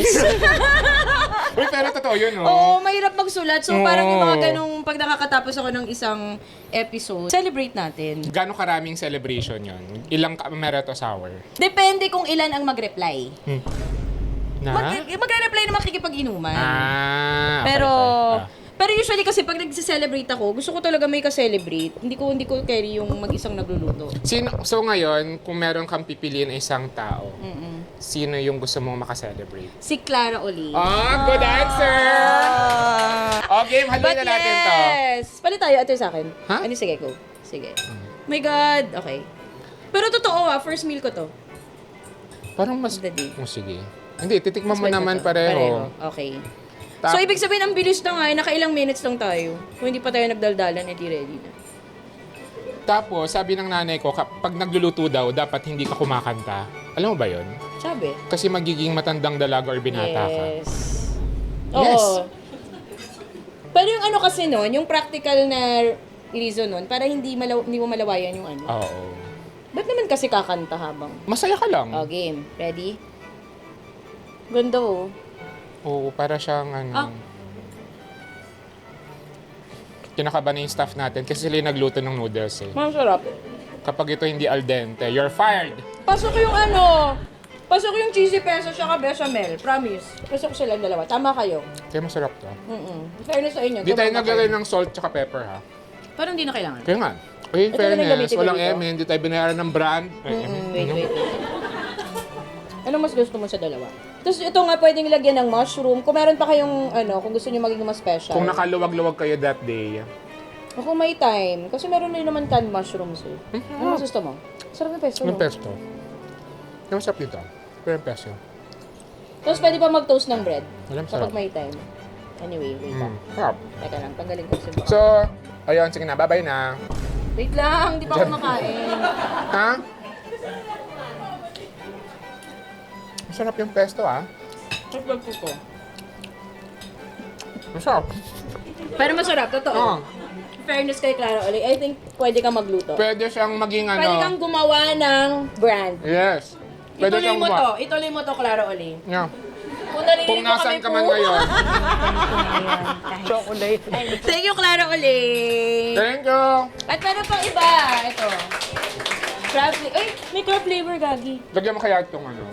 Uy, pero totoo yun, no? Oo, mahirap magsulat. So, parang yung mga Oo. ganong, pag nakakatapos ako ng isang episode, celebrate natin. Gano'ng karaming celebration yon? Ilang amaretto sour? Depende kung ilan ang mag-reply. Na? Magre-reply na makikipag-inuman. Okay, Pero, okay. pero usually kasi pag nagse-celebrate ako, gusto ko talaga may ka-celebrate. Hindi ko carry yung mag-isang nagluluto. So ngayon, kung meron kang pipiliin na isang tao, sino yung gusto mong makaselebrate? Si Clara Olay. Good answer! Okay, haluin na natin to. Yes! Palit tayo. Ito yung sa akin. Ha? Ano, sige, go. Sige. My God. Okay. Pero totoo first meal ko to. Parang mas... Daddy. Oh, sige. Hindi, titikman mo Mas naman to. pareho. Okay. Tap- So, ibig sabihin, ang bilis na nga, nakailang minutes lang tayo. Kung hindi pa tayo nagdaldalan, edi ready na. Tapos, sabi ng nanay ko, pag nagluluto daw, dapat hindi ka kumakanta. Alam mo ba yon? Sabi. Kasi magiging matandang dalaga or binata ka. Yes. Yes. Oo. Pero yung kasi nun, yung practical na reason nun, para hindi mo malawayan yung Oo. Ba't naman kasi kakanta habang? Masaya ka lang. Oh, game. Ready? Ganda Oo, para siyang kinakabahan na yung staff natin kasi sila yung nagluto ng noodles eh. Masarap. Kapag ito hindi al dente, you're fired! Pasok yung pasok yung cheesy peso siya bechamel. Promise. Pasok silang dalawa. Tama kayo. Kaya masarap to. Fairness sa inyo. Di tayo tumama naglagay kayo. ng salt tsaka pepper ha. Parang hindi na kailangan. Kaya nga. Okay, Ito na lang fairness. gamitin ko Walang dito. eme, hindi tayo binayaran ng brand. Ay, Wait. Ano mas gusto mo sa dalawa? Tapos ito nga pwedeng lagyan ng mushroom. Kung meron pa kayong kung gusto niyo maging mas special. Kung nakaluwag-luwag kayo that day. O kung may time. Kasi meron din naman canned mushrooms eh. Ano mas gusto mo? Sarap ng pesto, Yung no? pesto. Ang masarap dito. Pero yung peso. Tapos pwede pa mag-toast ng bread Walang sarap. kapag may time. Anyway, wait lang. Sarap. Teka lang, tanggalin ko yung So, ayun, sige na. Bye-bye na. wait lang, di pa ako kumakain. Ha? Masarap yung pesto, ah. Sarap po ko. Masarap. Pero masarap, totoo. Oo. Fairness kay Clara Oli, I think pwede kang magluto. Pwede siyang maging ano. Pwede kang gumawa ng brand. Yes. Pwede Ituloy siyang mo gumawa. to, ituloy mo to, Clara Oli. Yeah. Kung narinig Kung mo nasan kami ka man po. ngayon. Chocolate. Thank you, Clara Oli. Thank you. At meron pang iba. Ito. Crab flavor. Ay, may crab flavor, Gagi. Lagyan mo kaya itong ano.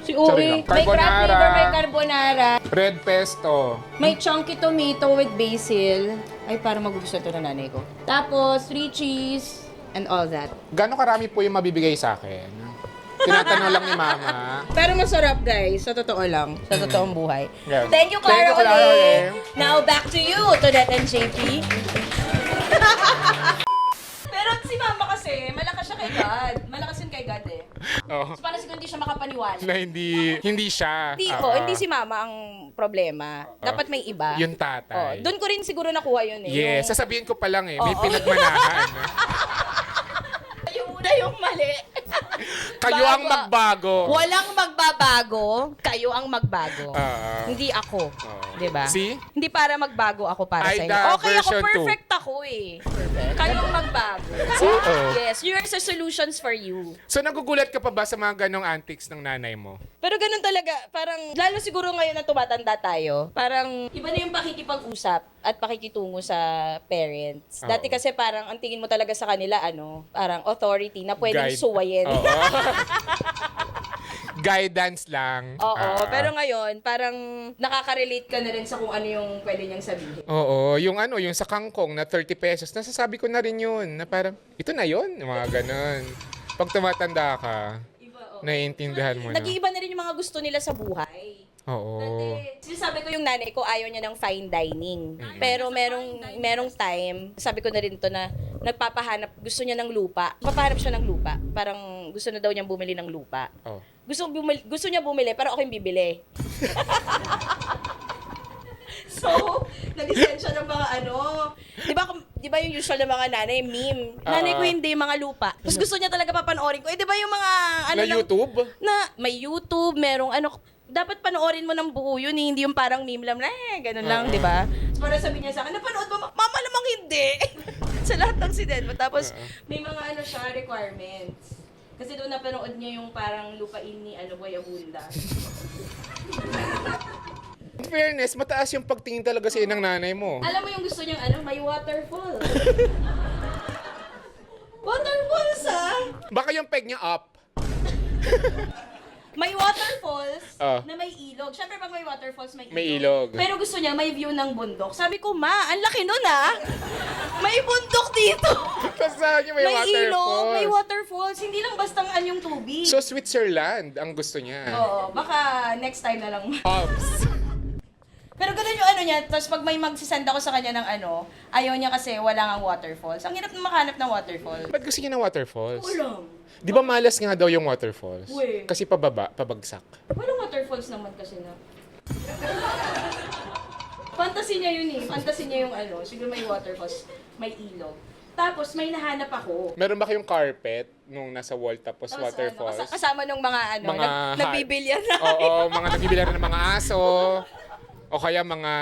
Si Sorry Uri. lang. May crab Carbonara. flavor, may carbonara. Red pesto. May chunky tomato with basil. Ay, parang magugustuhan ito na nanay ko. Tapos, 3 cheese and all that. Gano'ng karami po yung mabibigay sa akin? Tinatanong lang ni Mama. Pero masarap, guys. Sa totoo lang. Sa totoong buhay. Yes. Thank you, Thank Clara you, Clara Oli. Oli. Now, back to you, Todet and JP. Pero si Mama kasi, malakas siya kay God. Malakas yun kay God eh. Oh. So, parang siguro hindi siya makapaniwala. Na hindi siya. Hindi, hindi si Mama ang problema. Dapat may iba. Yung tatay. Doon ko rin siguro nakuha yun eh. Yes, Yung- sasabihin ko pa lang eh. May Oo. pinagmanahan. Yung una yung mali. Kayo ang Bago. magbago. Walang magbabago, kayo ang magbago. Hindi ako. Diba? See? Hindi para magbago ako para sa inyo. Aida Okay, ako version perfect ako eh. Kayo ang magbago. Oo. Yes, yours are solutions for you. So nagugulat ka pa ba sa mga ganong antics ng nanay mo? Pero ganun talaga, parang, lalo siguro ngayon na tumatanda tayo, parang iba na yung pakikipag-usap at pakikitungo sa parents. Dati Oo. kasi parang ang tingin mo talaga sa kanila, parang authority na pwedeng Guide. suwayin. Oo. Guidance lang. Oo, pero ngayon, parang nakaka-relate ka na rin sa kung ano yung pwede niyang sabihin. Oo, yung ano, yung sa kangkong na 30 pesos, nasasabi ko na rin yun, na parang, ito na yun, yung mga ganon. Pag tumatanda ka, naiintindihan mo na. Nag-iiba na rin yung mga gusto nila sa buhay. Oo. Dati, sinasabi ko yung nanay ko, ayaw niya ng fine dining. Pero merong time, sabi ko na rin to na nagpapahanap, gusto niya ng lupa. Papahanap siya ng lupa. Parang gusto na daw niyang bumili ng lupa. Oh. Gusto niya bumili, pero ako yung bibili. So, nag-send siya ng mga di ba yung usual na mga nanay, meme. Nanay ko hindi, mga lupa. Tapos gusto niya talaga papanoorin ko. Di ba yung mga, Na YouTube? may YouTube, merong dapat panoorin mo ng buo yun, hindi yung parang meme lang, ganun lang, di ba? So, para sabi niya sa akin, napanood mo, mama namang hindi. Sa lahat ng sinend mo. Tapos, may mga siya, requirements. Kasi doon napanood niya yung parang lupain ni Boy Abunda. In fairness, mataas yung pagtingin talaga sa inang nanay mo. Alam mo yung gusto niyang may waterfall. Waterfalls, Baka yung peg niya up. May waterfalls Ah. na may ilog. Siyempre, pag may waterfalls, may ilog. May ilog. Pero gusto niya may view ng bundok. Sabi ko, ma, ang laki nun May bundok dito. Kasi niya may waterfalls. ilog, may waterfalls. Hindi lang bastang yung tubig. So, Switzerland ang gusto niya. Oo, baka next time na lang. Ops. Pero ganun yung niya, tapos pag may magsisend ako sa kanya ng ayaw niya kasi wala nga waterfalls. Ang hirap na makahanap ng waterfall. Ba't gusto niya ng waterfalls? Ulam. Di ba malas nga daw yung waterfalls? Uy. Kasi pababa, pabagsak. Walang waterfalls naman kasi na. Fantasy niya yun eh. Fantasy niya yung siguro may waterfalls, may ilog. Tapos may nahanap ako. Meron ba kayong carpet nung nasa wall tapos Tapos, waterfalls? kasama nung mga nagbibilyan na. Oo, mga nagbibilyan ng mga aso. O kaya mga...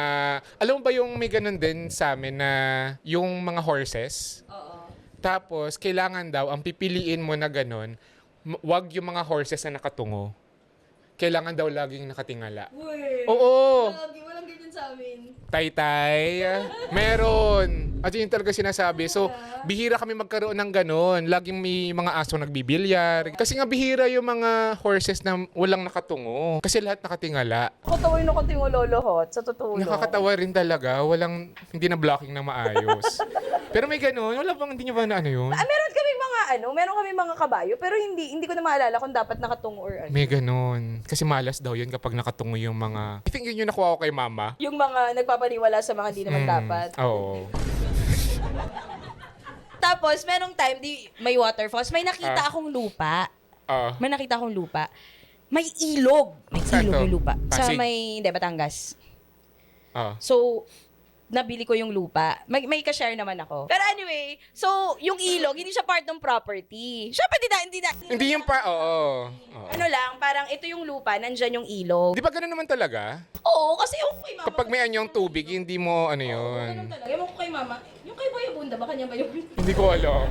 Alam mo ba yung may ganun din sa amin na yung mga horses? Oo. Tapos, kailangan daw, ang pipiliin mo na ganun, wag yung mga horses na nakatungo. Kailangan daw laging nakatingala. Uy. Oo! Lagi, walang ganyan sa amin. Taytay. Meron. At yun talaga sinasabi. So, bihira kami magkaroon ng ganun. Laging may mga aso nagbibilyar. Kasi nga bihira yung mga horses na walang nakatungo. Kasi lahat nakatingala. Nakakatawa yung nakatingololo sa totoo. Nakakatawa rin talaga. Hindi na blocking na maayos. Pero may ganun. Wala bang hindi nyo ba na ano yun? Meron kami mga kabayo, pero hindi ko na maalala kung dapat nakatungo or May ganun. Kasi malas daw yun kapag nakatungo yung mga... I think yun yung nakuha ko kay mama. yung mga nagpapaniwala sa mga hindi naman dapat. Oo. Tapos, merong time, may waterfalls, may nakita akong lupa. May nakita akong lupa. May ilog. May Saan ilog to? yung lupa. Sa Pasig? hindi, Batangas. Oh. So, nabili ko yung lupa. May ka-share naman ako. Pero anyway, so, yung ilog, hindi siya part ng property. Siyempre, Hindi yung oo. ano lang, parang ito yung lupa, nandyan yung ilog. Di ba ganun naman talaga? Oo, kasi yung kay mama. Kapag may anyong tubig, hindi mo ano Ganun yun. talaga. Ewan ko kay mama. Yung kay Boy Abunda, ba kanya ba yung... Hindi ko alam.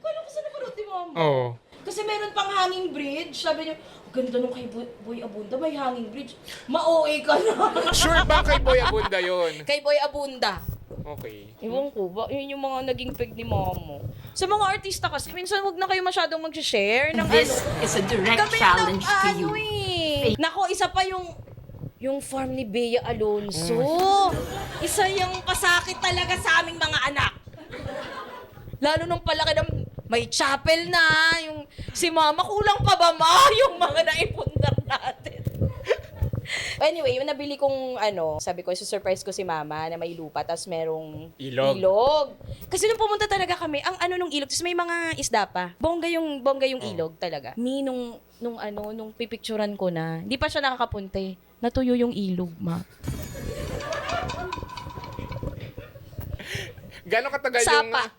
Kala ko sa napanood ni mama. Oo. Kasi meron pang hanging bridge. Sabi niya, ganda nung kay Boy Abunda, may hanging bridge. Ma-OA ka na. Sure ba kay Boy Abunda yun? Kay Boy Abunda. Okay. Ewan ko ba, yun yung mga naging peg ni mama. Sa mga artista kasi, minsan wag na kayo masyadong mag-share ng This is a direct Kami challenge ng to you. Nako, isa pa yung farm ni Bea Alonso. Isa yung pasakit talaga sa aming mga anak. Lalo nung palaki ng may chapel na, yung si mama, kulang pa ba ma yung mga naipundar natin? Anyway, yung nabili kong sabi ko, surprise ko si mama na may lupa, tapos merong Ilog. Kasi nung pumunta talaga kami, ang nung ilog, tapos may mga isda pa. Bongga yung ilog talaga. Nung pipicturan ko na, hindi pa siya nakakapunte. Natuyo yung ilog, ma. Gano'ng katagal Sapa.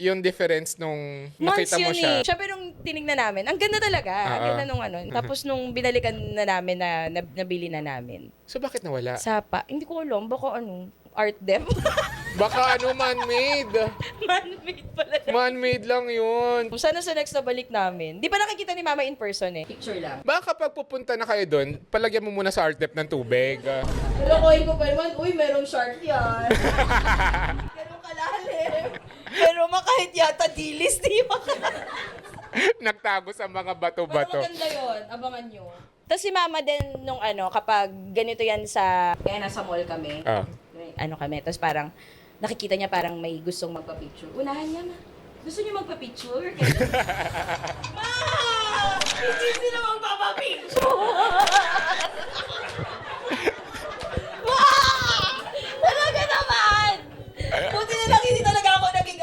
yung difference nung nakita mo Months yun siya? Siyempre nung tinignan namin, ang ganda talaga. Ang ganda nung Tapos nung binalikan na namin nabili na namin. So bakit nawala? Sapa. Hindi ko alam. Baka art dem. Baka man-made. Man-made pala. Man-made lang yun. Sana sa next na balik namin. Di pa nakikita ni mama in person eh. Picture lang. Baka kapag pupunta na kayo doon, palagyan mo muna sa art dep ng tubig. Lokohin ko pa naman, uy, merong shark yan. Ganun kalalim. Pero kahit yata dilis, di ba? Nagtago sa mga Pero bato-bato. maganda yun, abangan nyo. Tapos si mama din nung kapag ganito yan kaya nasa mall kami, kami, tapos parang nakikita niya parang may gustong magpa-picture. Unahan niya, ma. Gusto niyo magpa-picture? Ma! Hindi sila magpapa-picture! Ma! Talaga naman! Buti na lang hindi talaga ako naging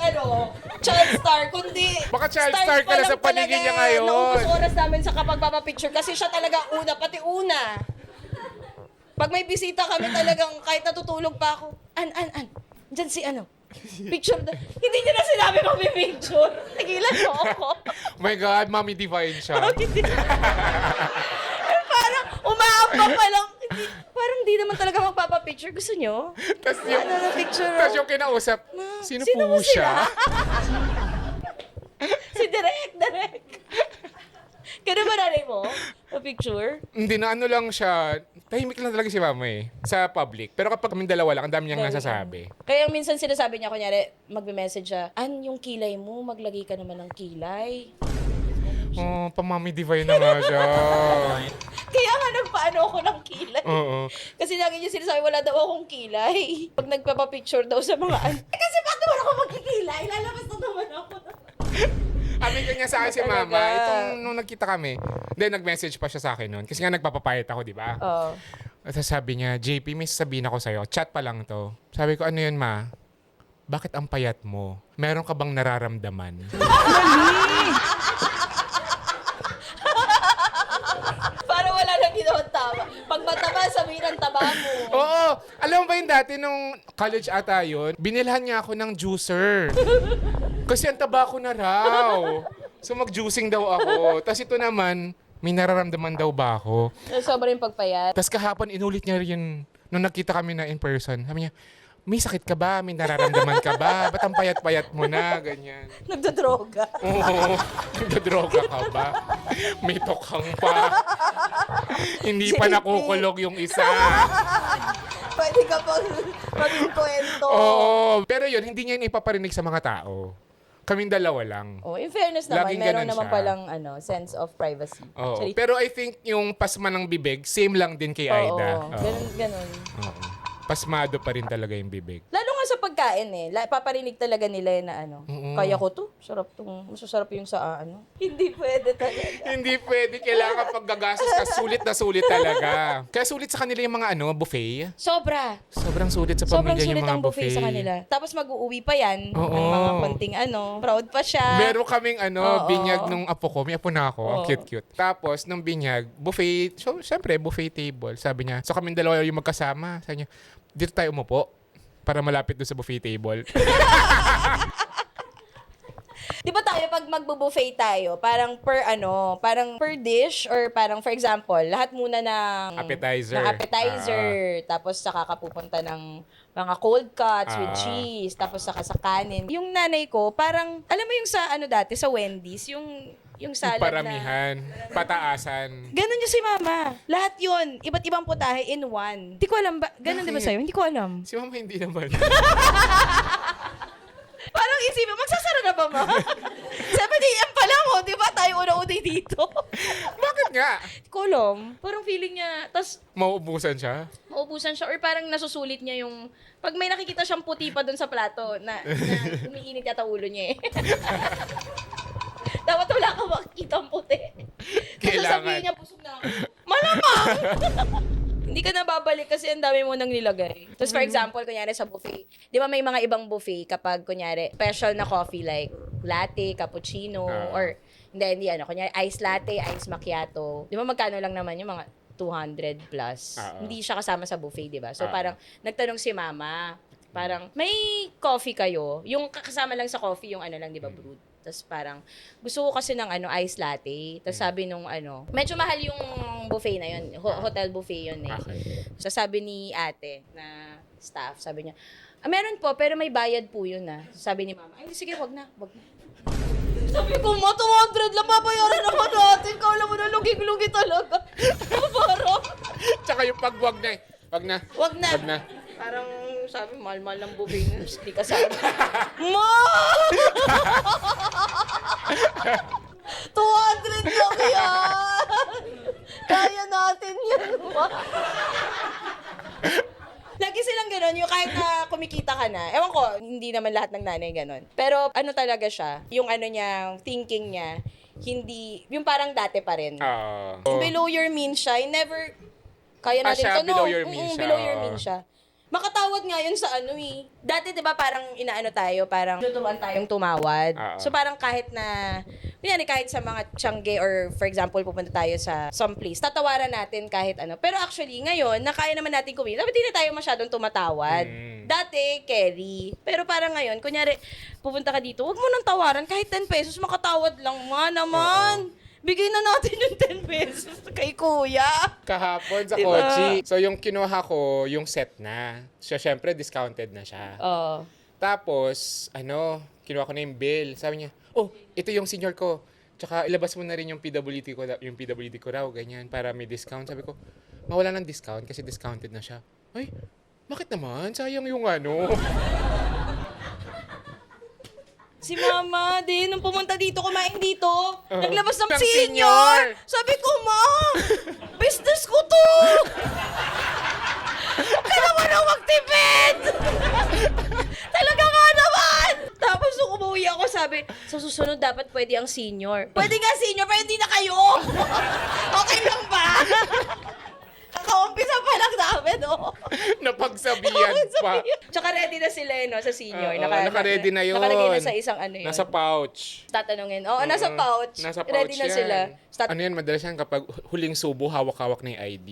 child star, kundi Baka child star ka na sa paligid niya ngayon. Naubos oras namin sa kapagpapapicture kasi siya talaga pati una. Pag may bisita kami talagang kahit natutulog pa ako, dyan si picture hindi niya na sinabi mag-picture. Nagilan mo ako. Oh my God, Mommy Divine siya. Parang umaambak pa lang. Parang di naman talaga magpapapicture. Gusto nyo? Tapos yung, na picture? tas yung kinausap, sino Sino po mo sila? siya? Si Direk. Ganun ba nanay mo? Picture? Hindi na lang siya. Tahimik lang talaga si Mama sa public. Pero kapag kami dalawa lang, ang dami niyang nasasabi. Kaya minsan sinasabi niya, kunyari, magbe-message siya, yung kilay mo, maglagay ka naman ng kilay. Oh, pa-Mommy Divine na nga siya. Kaya nga nagpaano ako ng kilay. Oo. Kasi lagi niya sinasabi, wala daw akong kilay. Pag nagpapapicture daw sa mga kasi bakit naman ako magkikilay? Lalabas na naman ako. Sabi ko niya sa akin si Talaga. Mama, nung nagkita kami, then nag-message pa siya sa akin noon. Kasi nga nagpapapayat ako, di ba? Oo. At sabi niya, JP, may sasabihin ako sa'yo. Chat pa lang to. Sabi ko, ano yun, Ma? Bakit ang payat mo? Meron ka bang nararamdaman? Para wala nang ginawang tama. Pag mataba, sabihin ang taba mo. Oo! Alam mo ba yun dati, nung college ata yun, binilhan niya ako ng juicer. Kasi ang taba ko na raw. So mag-juicing daw ako. Tapos ito naman, may nararamdaman daw ba ako? Sobrang pagpayat. Tapos kahapon, inulit niya rin nung nakita kami na in person. Sabi niya, may sakit ka ba? May nararamdaman ka ba? Ba't ang payat-payat mo na? Ganyan. Nagdodroga. Oo, nagdodroga ka ba? May tokhang pa. Hindi pa nakukulog yung isa. Pwede ka pang maging kwento. Oo, pero yun, hindi niya yun ipaparinig sa mga tao. Kaming dalawa lang. Oh, in fairness naman, Laging meron ganun naman siya. palang sense of privacy. Oo. Actually, Pero I think yung pasma ng bibig, same lang din kay Aida. Oo, ganun. Oo. Pasmado pa rin talaga yung bibig. Lalo nga nga sa pagkain eh. Paparinig talaga nila yun na ano. Kaya ko to. Masasarap yung sa ano. Hindi pwede talaga. Hindi pwede. Kailangan pag gagastos ka, sulit na sulit talaga. Kaya sulit sa kanila yung mga buffet. Sobra. Sobrang sulit sa Sobrang pamilya sulit yung mga ang buffet sa kanila. Tapos mag-uuwi pa yan. Oo. May mga konting proud pa siya. Meron kaming Oo. binyag nung apo ko. May apo na ako. Ang Oo. cute-cute. Tapos, nung binyag, buffet. So, syempre, buffet table. Sabi niya, so kaming dalawa yung magkasama. Sabi niya, dito tayo umupo para malapit doon sa buffet table. Di ba tayo pag magbo-buffet tayo, parang parang per dish or parang for example, lahat muna ng Appetizer. tapos saka ka pupunta ng mga cold cuts with cheese, tapos saka sa kanin. Yung nanay ko, parang alam mo yung sa dati sa Wendy's, yung salad Paramihan. Pataasan. Ganon yung si mama. Lahat yun. Iba't ibang putahe in one. Hindi ko alam ba? Ganon di ba sa'yo? Hindi ko alam. Si mama hindi naman. Parang isipin, magsasara na ba, ma? 7 a.m. pa lang, di ba? Tayo una-unay dito. Bakit nga? Hindi ko alam. Parang feeling niya, tas Mauubusan siya? maubusan siya or parang nasusulit niya yung, pag may nakikita siyang puti pa dun sa plato, na umiinit yata ulo niya eh. Dapat wala kang makikita ang puti. Tapos Kailangan. sabihin niya, busog na ako. Malamang! Hindi ka na babalik kasi ang dami mo nang nilagay. Tapos for example, kunyari sa buffet, di ba may mga ibang buffet kapag kunyari special na coffee like latte, cappuccino, or hindi kunyari ice latte, ice macchiato. Di ba magkano lang naman yung mga 200 plus. Hindi siya kasama sa buffet, di ba? So parang nagtanong si mama, parang may coffee kayo, yung kasama lang sa coffee yung lang, di ba, brewed. Tapos parang, gusto ko kasi ng ice latte. Tapos sabi nung medyo mahal yung buffet na yun. Hotel buffet yun eh. Okay. So sabi ni ate na staff, sabi niya, meron po, pero may bayad po yun Sabi ni mama, ay sige, wag na. Sabi ko, 200 lang babayaran naman natin. Kala mo na lugig-lugi talaga. Parang, Tsaka yung pagwag na Wag na. wag na. Wag na. Parang sabi, mahal-mahal ng buffet na. Hindi ka sabi. Ma! 200 lang yan! Kaya natin yan, ma! Lagi silang gano'n, yung kahit na kumikita ka na. Ewan ko, hindi naman lahat ng nanay gano'n. Pero talaga siya, yung niya, thinking niya, hindi, yung parang dati pa rin. Below your means siya, never, kaya natin siya, to, no? below your means siya. Below your means siya. Makatawad nga yun sa Dati, di ba, parang tayo, parang tutuan tayong tumawad. So, parang kahit na, kahit sa mga tiyangge or, for example, pupunta tayo sa some place, tatawaran natin kahit Pero actually, ngayon, nakaya naman natin kumita, dapat hindi na tayo masyadong tumatawad. Dati, carry. Pero parang ngayon, kunyari, pupunta ka dito, huwag mo nang tawaran, kahit 10 pesos, makatawad lang naman. Bigay na natin yung 10 pesos kay kuya. Kahapon sa Diba? kotse. So, yung kinuha ko, yung set na. So, syempre, discounted na siya. Oo. Tapos, kinuha ko na yung bill. Sabi niya, ito yung senior ko. Tsaka, ilabas mo na rin yung PWD ko raw, ganyan, para may discount. Sabi ko, mawala ng discount kasi discounted na siya. Ay, bakit naman? Sayang yung Si mama din, nung pumunta dito, kumain dito, naglabas ng Ng senior. senior. Sabi ko, ma, business ko to. Huwag ka naman ang magtipid. Talaga nga naman. Tapos nung umuwi ako, sabi, sa susunod dapat pwede ang senior. Pwede nga senior, pero hindi na kayo. Okay lang ba? Nakaumpisa pa lang namin, Napagsabihan pa. Tsaka ready na sila, sa senior. Oo, naka-ready na yun. Nakalagay na sa isang yun. Nasa pouch. Tatanungin. Oo, nasa pouch. Nasa pouch Ready na yan. sila. Ano yan, madalas yan kapag huling subo, hawak-hawak na yung ID.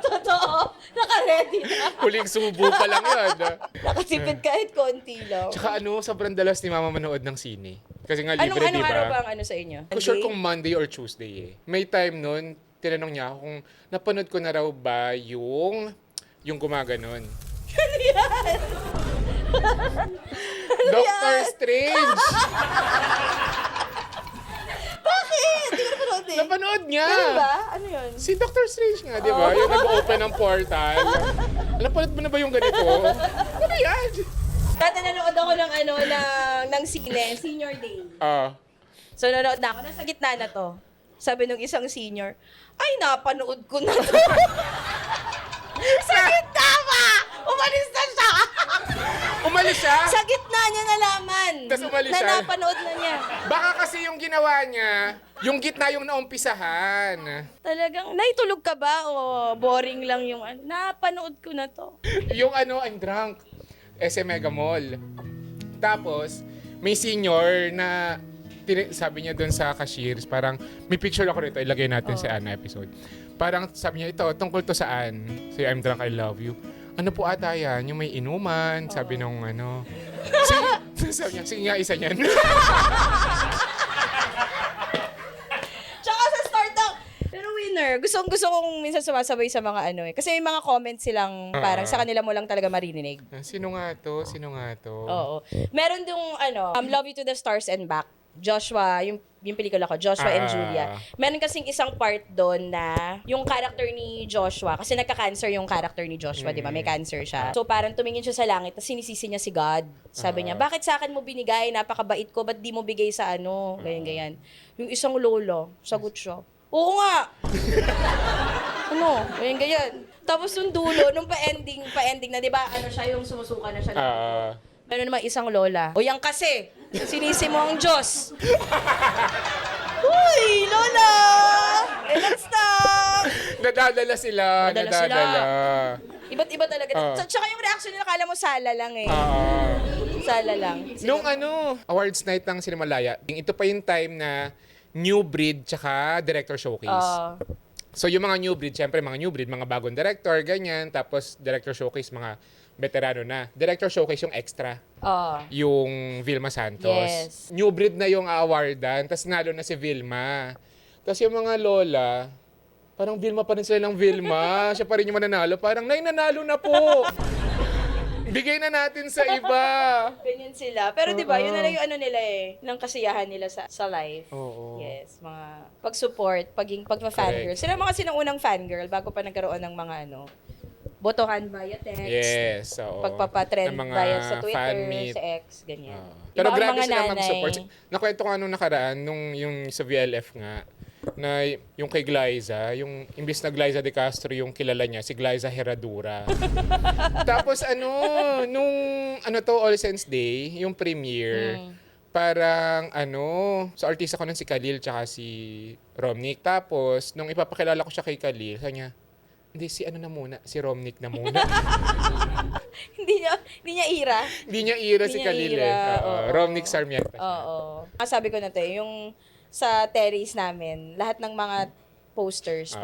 Totoo. Naka-ready na. Huling subo pa lang yun. Nakasipid kahit konti lang. Tsaka sobrang dalas ni mama manood ng sine. Kasi nga libre, di Anong araw ba ba? ang sa inyo? Ko sure kung Monday or Tuesday eh. May time nun, tinanong niya ako kung napanood ko na raw ba yung gumaganon. Ano yan? Doctor Strange! Bakit? Hindi ko napanood eh. Napanood niya! Ano ba? Ano yun? Si Doctor Strange nga, di ba? Yung nag-open ng portal. Napanood mo na ba yung ganito? Ano yan? Dati nanood ako ng senior day. So nanood na ako. Nasa gitna na to. Sabi nung isang senior, ay, napanood ko na to. Sa gitna pa! Umalis na siya! Umalis siya? Sa gitna niya nalaman. Tas umalis na siya? napanood na niya. Baka kasi yung ginawa niya, yung gitna yung naumpisahan. Talagang, naitulog ka ba? O boring lang yung ano? Napanood ko na to. Yung ano, I'm drunk. SM Mega Mall. Tapos, may senior na sabi niya doon sa cashiers, parang may picture ako rito, ilagay natin sa episode. Parang sabi niya, ito, tungkol to saan? So, I'm drunk, I love you. Ano po ata yan? Yung may inuman, sabi nung ano. Sige, sabi niya, sige nga, isa niyan. Tsaka sa start ng, pero winner, gusto kong minsan sumasabay sa mga ano eh. Kasi may mga comments silang parang sa kanila mo lang talaga maririnig. Sino nga to? Sino nga to? Oo. Meron yung ano, Love You to the Stars and Back. Joshua, yung pelikula ko, Joshua and Julia. Meron kasing isang part doon na yung character ni Joshua, kasi nagka-cancer yung character ni Joshua, di ba? May cancer siya. So parang tumingin siya sa langit, tapos sinisisi niya si God. Sabi niya, bakit sa akin mo binigay? Napakabait ko, ba't di mo bigay sa ano? Ganyan. Yung isang lolo, sagot siya, oo nga! Ano? Ganyan. Tapos yung dulo, nung pa-ending na, di ba, ano siya, yung sumusuka na siya. Meron naman isang lola. O yan kasi, sinisi mo ang Diyos. Uy, lola! Relax na! Nadadala sila. Nadadala. Iba't iba talaga. Tsaka yung reaction nila, kala mo sala lang eh. Sala lang. Nung awards night ng Cinemalaya, ito pa yung time na new breed tsaka director showcase. So yung mga new breed, syempre mga new breed, mga bagong director, ganyan. Tapos director showcase, mga veterano na. Director showcase yung extra. Yung Vilma Santos. Yes. New breed na yung awardan, tapos nalo na si Vilma. Tapos yung mga lola, parang Vilma pa rin sila ng Vilma. Siya pa rin yung mananalo. Parang, nay, nanalo na po. Bigay na natin sa iba. Ganyan sila. Pero di ba, yun na lang yung ano nila eh, ng kasiyahan nila sa life. Oo. Yes, mga pag-support, pagpa-fangirl. Sila mga kasi ng unang fangirl bago pa nagkaroon ng mga ano, botohan via text. Yes, oo. Pagpapatrend Ng mga via sa Twitter, fan meet. sa X, ganyan. Pero Iba ang grabe mga sila nanay. mag-support. Nakwento ko anong nakaraan, nung yung sa VLF nga, na yung kay Glyza, yung imbis na Glyza de Castro yung kilala niya, si Glyza Herradura. Tapos nung All Saints Day, yung premiere, parang sa artista ko nun si Khalil tsaka si Romnick. Tapos, nung ipapakilala ko siya kay Khalil, sabi niya, hindi, si Romnick na muna. hindi niya ira. Hindi niya ira si Khalil eh. Romnick Sarmiento. Oo. Sabi ko na to, yung sa terrace namin, lahat ng mga posters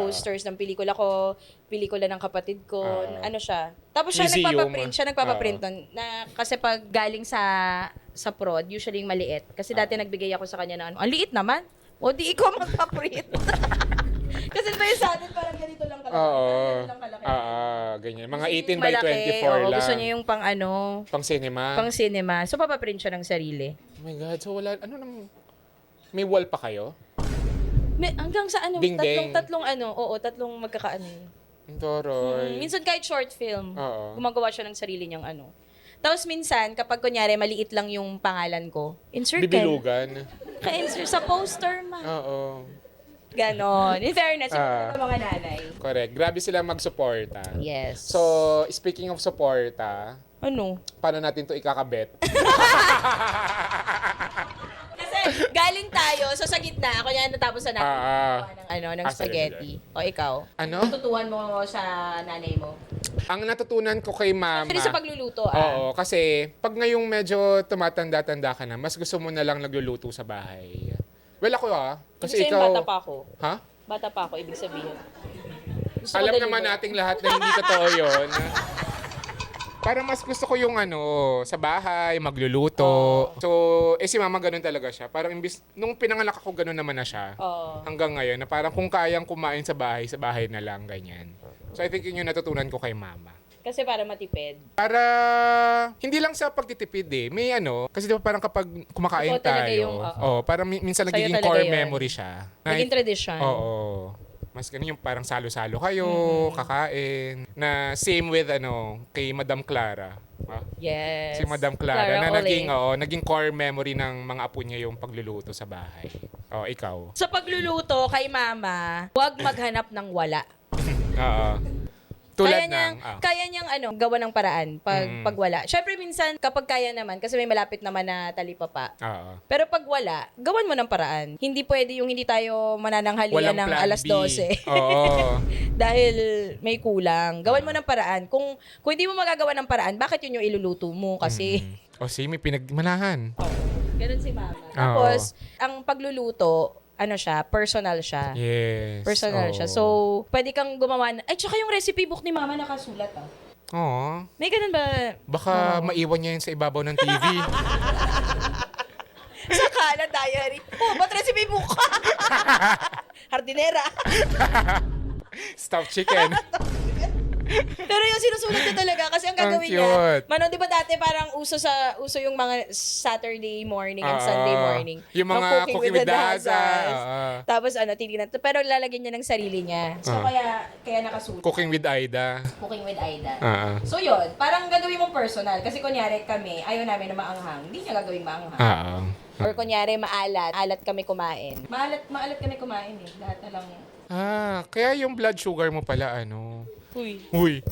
ng pelikula ko, pelikula ng kapatid ko, ano siya. Tapos siya nagpapaprint nun, na kasi pag galing sa prod, usually yung maliit. Kasi dati nagbigay ako sa kanya ng ang liit naman. O di ikaw magpaprint. Kasi ba yung sa atin parang ganito lang kalaki. Ganito lang kalaki. Ganyan. Mga 18 by Malaki, 24 lang. Gusto niya yung Pang cinema. pang cinema. So papaprint siya ng sarili. Oh my God. So wala, may wall pa kayo? Hanggang sa Ding-ding. tatlong tatlong magkakaano. Toroy. Minsan kahit short film, Oo. gumagawa siya ng sarili niyang ano. Tapos minsan, kapag kunyari maliit lang yung pangalan ko, insert Bibilugan. Ka-insert sa poster Oo. Ganon. In fairness, yung mga nanay. Correct. Grabe sila mag-suporta. Yes. So, speaking of suporta, Ano? paano natin to ikakabet? Kasi galing tayo, so sa gitna, ako yan natapos na natin ng spaghetti. O ikaw? Ano? Tutuwan mo sa nanay mo? Ang natutunan ko kay mama... Actually sa pagluluto, Oo, kasi pag ngayong medyo tumatanda-tanda ka na, mas gusto mo na lang nagluluto sa bahay. Well, ako kasi Ibig sabihin, ikaw... bata pa ako. Ha? Bata pa ako, ibig sabihin. Gusto ko Alam deliver. naman nating lahat na hindi totoo yun. Parang mas gusto ko yung sa bahay, magluluto. So, si mama ganun talaga siya. Parang nung pinanganak ako, ganun naman na siya. Hanggang ngayon, na parang kung kayang kumain sa bahay na lang, ganyan. So, I think yun yung natutunan ko kay mama. Kasi para matipid. Para, hindi lang sa pagtitipid eh. May kasi di ba parang kapag kumakain Ikaw talaga tayo, yung, parang minsan Sa'yo nagiging talaga core yun. memory siya. Naging tradition. Oo. Mas ganun yung parang salo-salo kayo, kakain. Na same with kay Madam Clara. Yes. Si Madam Clara na Ole. naging core memory ng mga apo niya yung pagluluto sa bahay. Ikaw. Sa pagluluto kay mama, huwag maghanap ng wala. Oo. Tulad kaya niyang gawa ng paraan pag wala. Syempre minsan kapag kaya naman kasi may malapit naman na talipapa. Oo. Pero pag wala, gawan mo ng paraan. Hindi pwede yung hindi tayo manananghalian Walang ng plan alas B. 12. Oo. Dahil may kulang. Gawan mo ng paraan. Kung hindi mo magagawa ng paraan, bakit yun yung iluluto mo? Kasi O si may pinagmanahan. ganun si mama. Tapos, ang pagluluto, personal siya. Yes. Personal Oo. siya. So, pwede kang gumawa tsaka yung recipe book ni mama nakasulat Oo. May ganun ba? Baka maiwan niya yun sa ibabaw ng TV. Sa kanan diary. Ba't recipe book? Hardinera. Stuffed chicken. Pero yung sinusulat niya talaga kasi ang gagawin Ang niya, cute. di ba dati parang uso yung mga Saturday morning and Oo. Sunday morning. Yung mga cooking with the Hazas. Oo. Tapos titignan. Pero lalagyan niya ng sarili niya. So kaya nakasulat. Cooking with Aida. Cooking with Aida. Oo. So yun, parang gagawin mong personal. Kasi kunyari kami, ayaw namin na maanghang. Hindi niya gagawing maanghang. Oo. Or kunyari maalat. Alat kami kumain. Maalat kami kumain eh. Lahat na lang. Kaya yung blood sugar mo pala, Uy.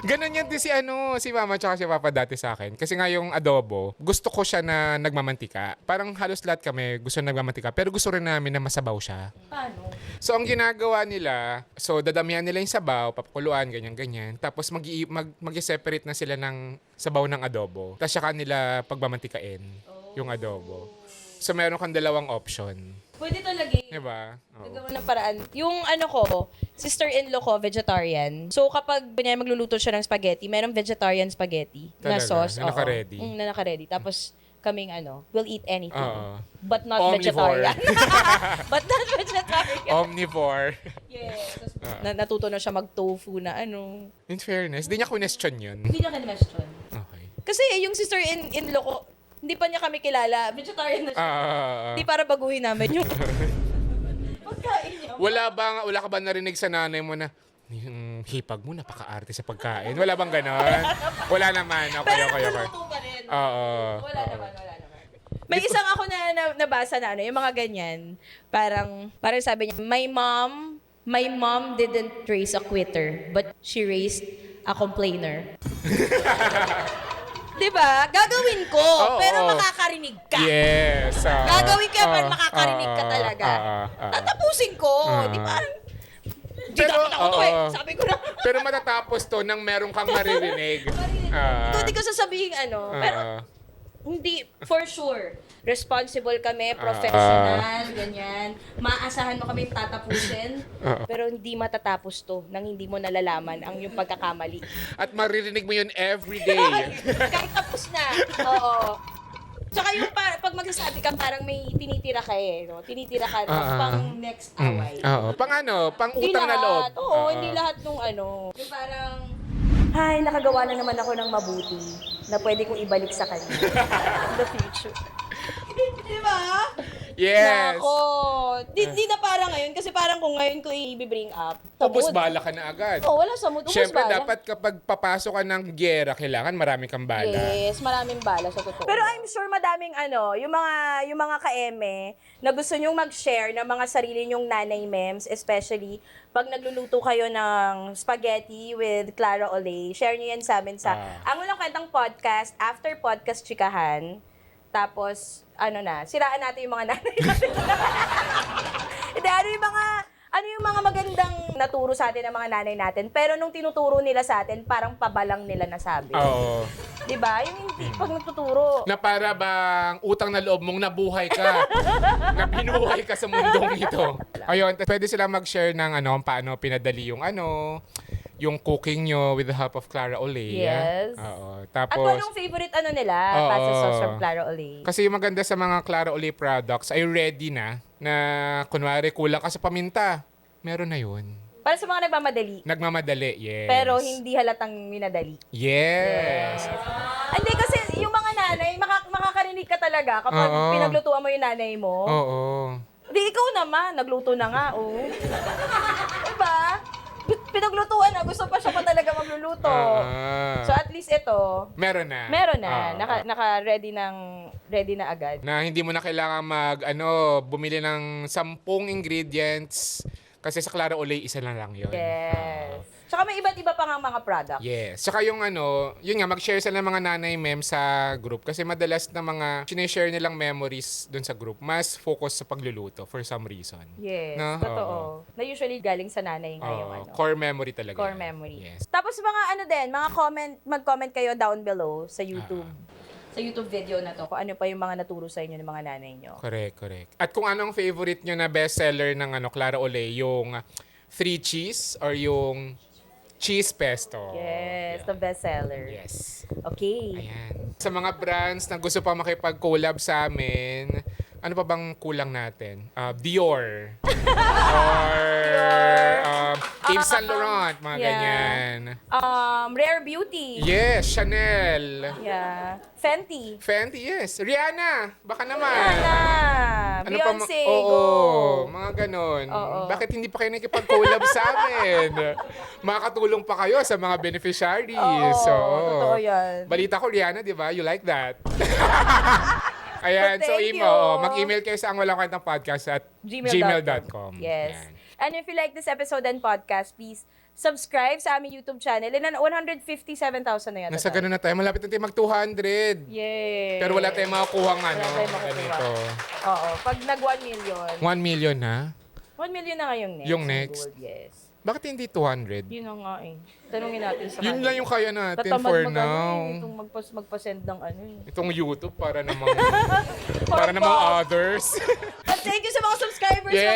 Ganon yan din si mama tsaka si papa dati sa akin. Kasi nga yung adobo, gusto ko siya na nagmamantika. Parang halos lahat kami gusto na nagmamantika. Pero gusto rin namin na masabaw siya. Paano? So, ang ginagawa nila, dadamihan nila yung sabaw, papakuluan, ganyan-ganyan. Tapos, mag-separate na sila ng sabaw ng adobo. Tapos, saka nila pagmamantikain yung adobo. So, meron kang dalawang option. Pwede talaga eh. Diba? Nagawa ng paraan. Yung sister-in-law ko, vegetarian. So, kapag magluluto siya ng spaghetti, merong vegetarian spaghetti na Talaga? sauce. Na naka-ready? Na naka-ready. Tapos, kaming we'll eat anything. Oo. But not Omnivore. vegetarian. But not vegetarian. Omnivore. Yes. Tapos, natuto na siya mag-tofu na In fairness, di niya question yun. Hindi niya kinwestiyon. Okay. Kasi yung sister-in-law ko, hindi pa niya kami kilala. Vegetarian na siya. Hindi para baguhin namin yung pagkain niya. Wala ka ba narinig sa nanay mo na yung hipag mo napaka-arte sa pagkain? Wala bang ganon? Wala naman. Okay. Nagluluto pa rin. Oo. Wala naman. May isang ako na nabasa na yung mga ganyan. Parang sabi niya, my mom didn't raise a quitter, but she raised a complainer. Diba? Gagawin ko, pero makakarinig ka. Yes. Gagawin ko pero makakarinig ka talaga. Tatapusin ko. Di ba? Hindi dapat ako to eh. Sabi ko na. Pero matatapos to nang meron kang maririnig. Hindi ko sasabihin pero hindi, for sure. Responsible kami, professional, ganyan. Maasahan mo kami tatapusin, pero hindi matatapos to nang hindi mo nalalaman ang yung pagkakamali. At maririnig mo yun every day. Kahit tapos na. Oo. Tsaka yung pag magsasabi ka, parang may tinitira ka no? Tinitira ka pang next away. Pang utang na loob. Oo, hindi lahat nung Yung parang, ay, nakagawa na naman ako ng mabuti na pwede kong ibalik sa kanya. In the future. Di ba? Yes. Nako. Di na parang ngayon. Kasi parang kung ngayon ko i-bring up. Ubus bala ka na agad. Wala sa mood. Ubus Siyempre, bala. dapat kapag papasok ka ng giyera, kailangan marami kang bala. Yes, maraming bala sa totoo. Pero I'm sure madaming yung mga ka-eme na gusto nyong mag-share ng mga sarili nyong nanay memes, especially pag nagluluto kayo ng spaghetti with Clara Olay. Share nyo yan sa amin sa Ang Walang Kwentang Podcast, after podcast chikahan. Tapos, siraan natin yung mga nanay natin. Hindi, ano yung mga magandang naturo sa atin ng mga nanay natin, pero nung tinuturo nila sa atin, parang pabalang nila nasabi. Oo. Diba? Yung hindi pag nagtuturo. Na para bang utang na loob mong nabuhay ka. Na binuhay ka sa mundong ito. Ayun, pwede sila mag-share ng kung paano pinadali yung cooking nyo with the help of Clara Olay. Yes. Oo. At Tapos, anong favorite nila? Oo. Pasta sauce from Clara Olay. kasi yung maganda sa mga Clara Olay products ay ready na kunwari kulang ka sa paminta. Meron na yun. Para sa mga nagmamadali. Nagmamadali, yes. Pero hindi halatang minadali. Yes. Hindi kasi yung mga nanay, makakarinig ka talaga kapag Oo. pinaglutuan mo yung nanay mo. Oo. Di ikaw naman, nagluto na nga, Diba? Pinaglutuan na, gusto pa siya pa talaga magluluto. So at least ito, Meron na. meron na. Oo. Naka-ready ready na agad. Na hindi mo na kailangan bumili ng 10 ingredients Kasi sa Clara Olay, isa na lang yun. Yes. Tsaka may iba't iba pa nga mga products. Yes. Tsaka yung yun nga, mag-share sila ng mga nanay mem sa group. Kasi madalas na mga sinishare nilang memories dun sa group, mas focus sa pagluluto for some reason. Yes, No? totoo. Oo. Na usually galing sa nanay nga yung ano. Core memory talaga. Core yan. memory. Yes. Tapos mga mga mag-comment kayo down below sa YouTube. Sa YouTube video na to, kung ano pa yung mga naturo sa inyo ng mga nanay nyo. Correct. At kung anong favorite nyo na bestseller ng Clara Olay, yung 3 cheese or yung cheese pesto. Yes, Yeah. the bestseller. Yes. Okay. Ayan. Sa mga brands na gusto pa makipag-collab sa amin, ano pa bang kulang natin? Dior. Or Yves Saint Laurent, mga Yeah. ganyan. Rare Beauty. Yes, Chanel. Yeah. Fenty. Fenty, yes. Rihanna, baka naman. Ana. Ano pa Beyonce, Oo, go. mga ganon. Oo. Bakit hindi pa kayo nakipag-collab sa amin? Makakatulong pa kayo sa mga beneficiaries. Oo, totoo yan. Balita ko, Rihanna, di ba? You like that? Ayan, But so thank you. mag-email kayo sa angwalangkwentangpodcast at gmail.com. Yes. Ayan. And if you like this episode and podcast, please subscribe sa aming YouTube channel. Ilan? 157,000 na yata. Nasa tayo. ganun na tayo. Malapit na tayo mag-200. Yay. Pero wala tayong makukuha Wala tayong makukuha. ganito. Oo. Pag nag 1 million. 1 million na? 1 million na nga yung next. Yung next? Gold, yes. Bakit hindi 200? Yun na nga eh. Tanungin natin sa Yun lang yung kaya natin Tatamad for mag-ano now. eh, itong magpa-send ng ano eh. Itong YouTube para namang others. At thank you sa mga subscribers mga Yes,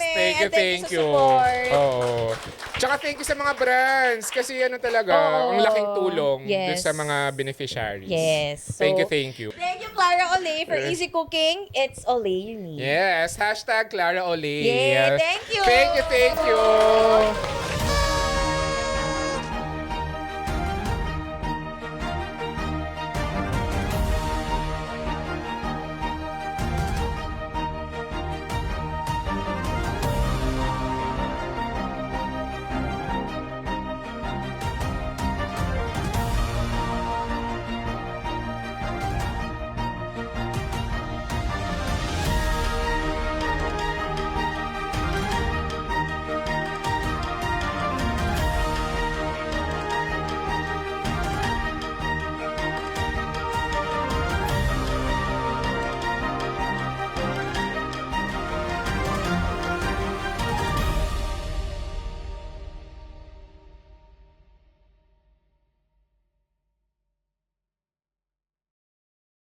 ka-eme. thank you, And thank sa you. support. Oo. Tsaka thank you sa mga brands kasi ano talaga, Oo. ang laking tulong dun Yes. sa mga beneficiaries. Yes. Thank you, So, thank you. Thank you, Clara Olay, for easy cooking. It's Olay you need. Yes, #Clara Olay. Yay, thank you. Thank you, thank you.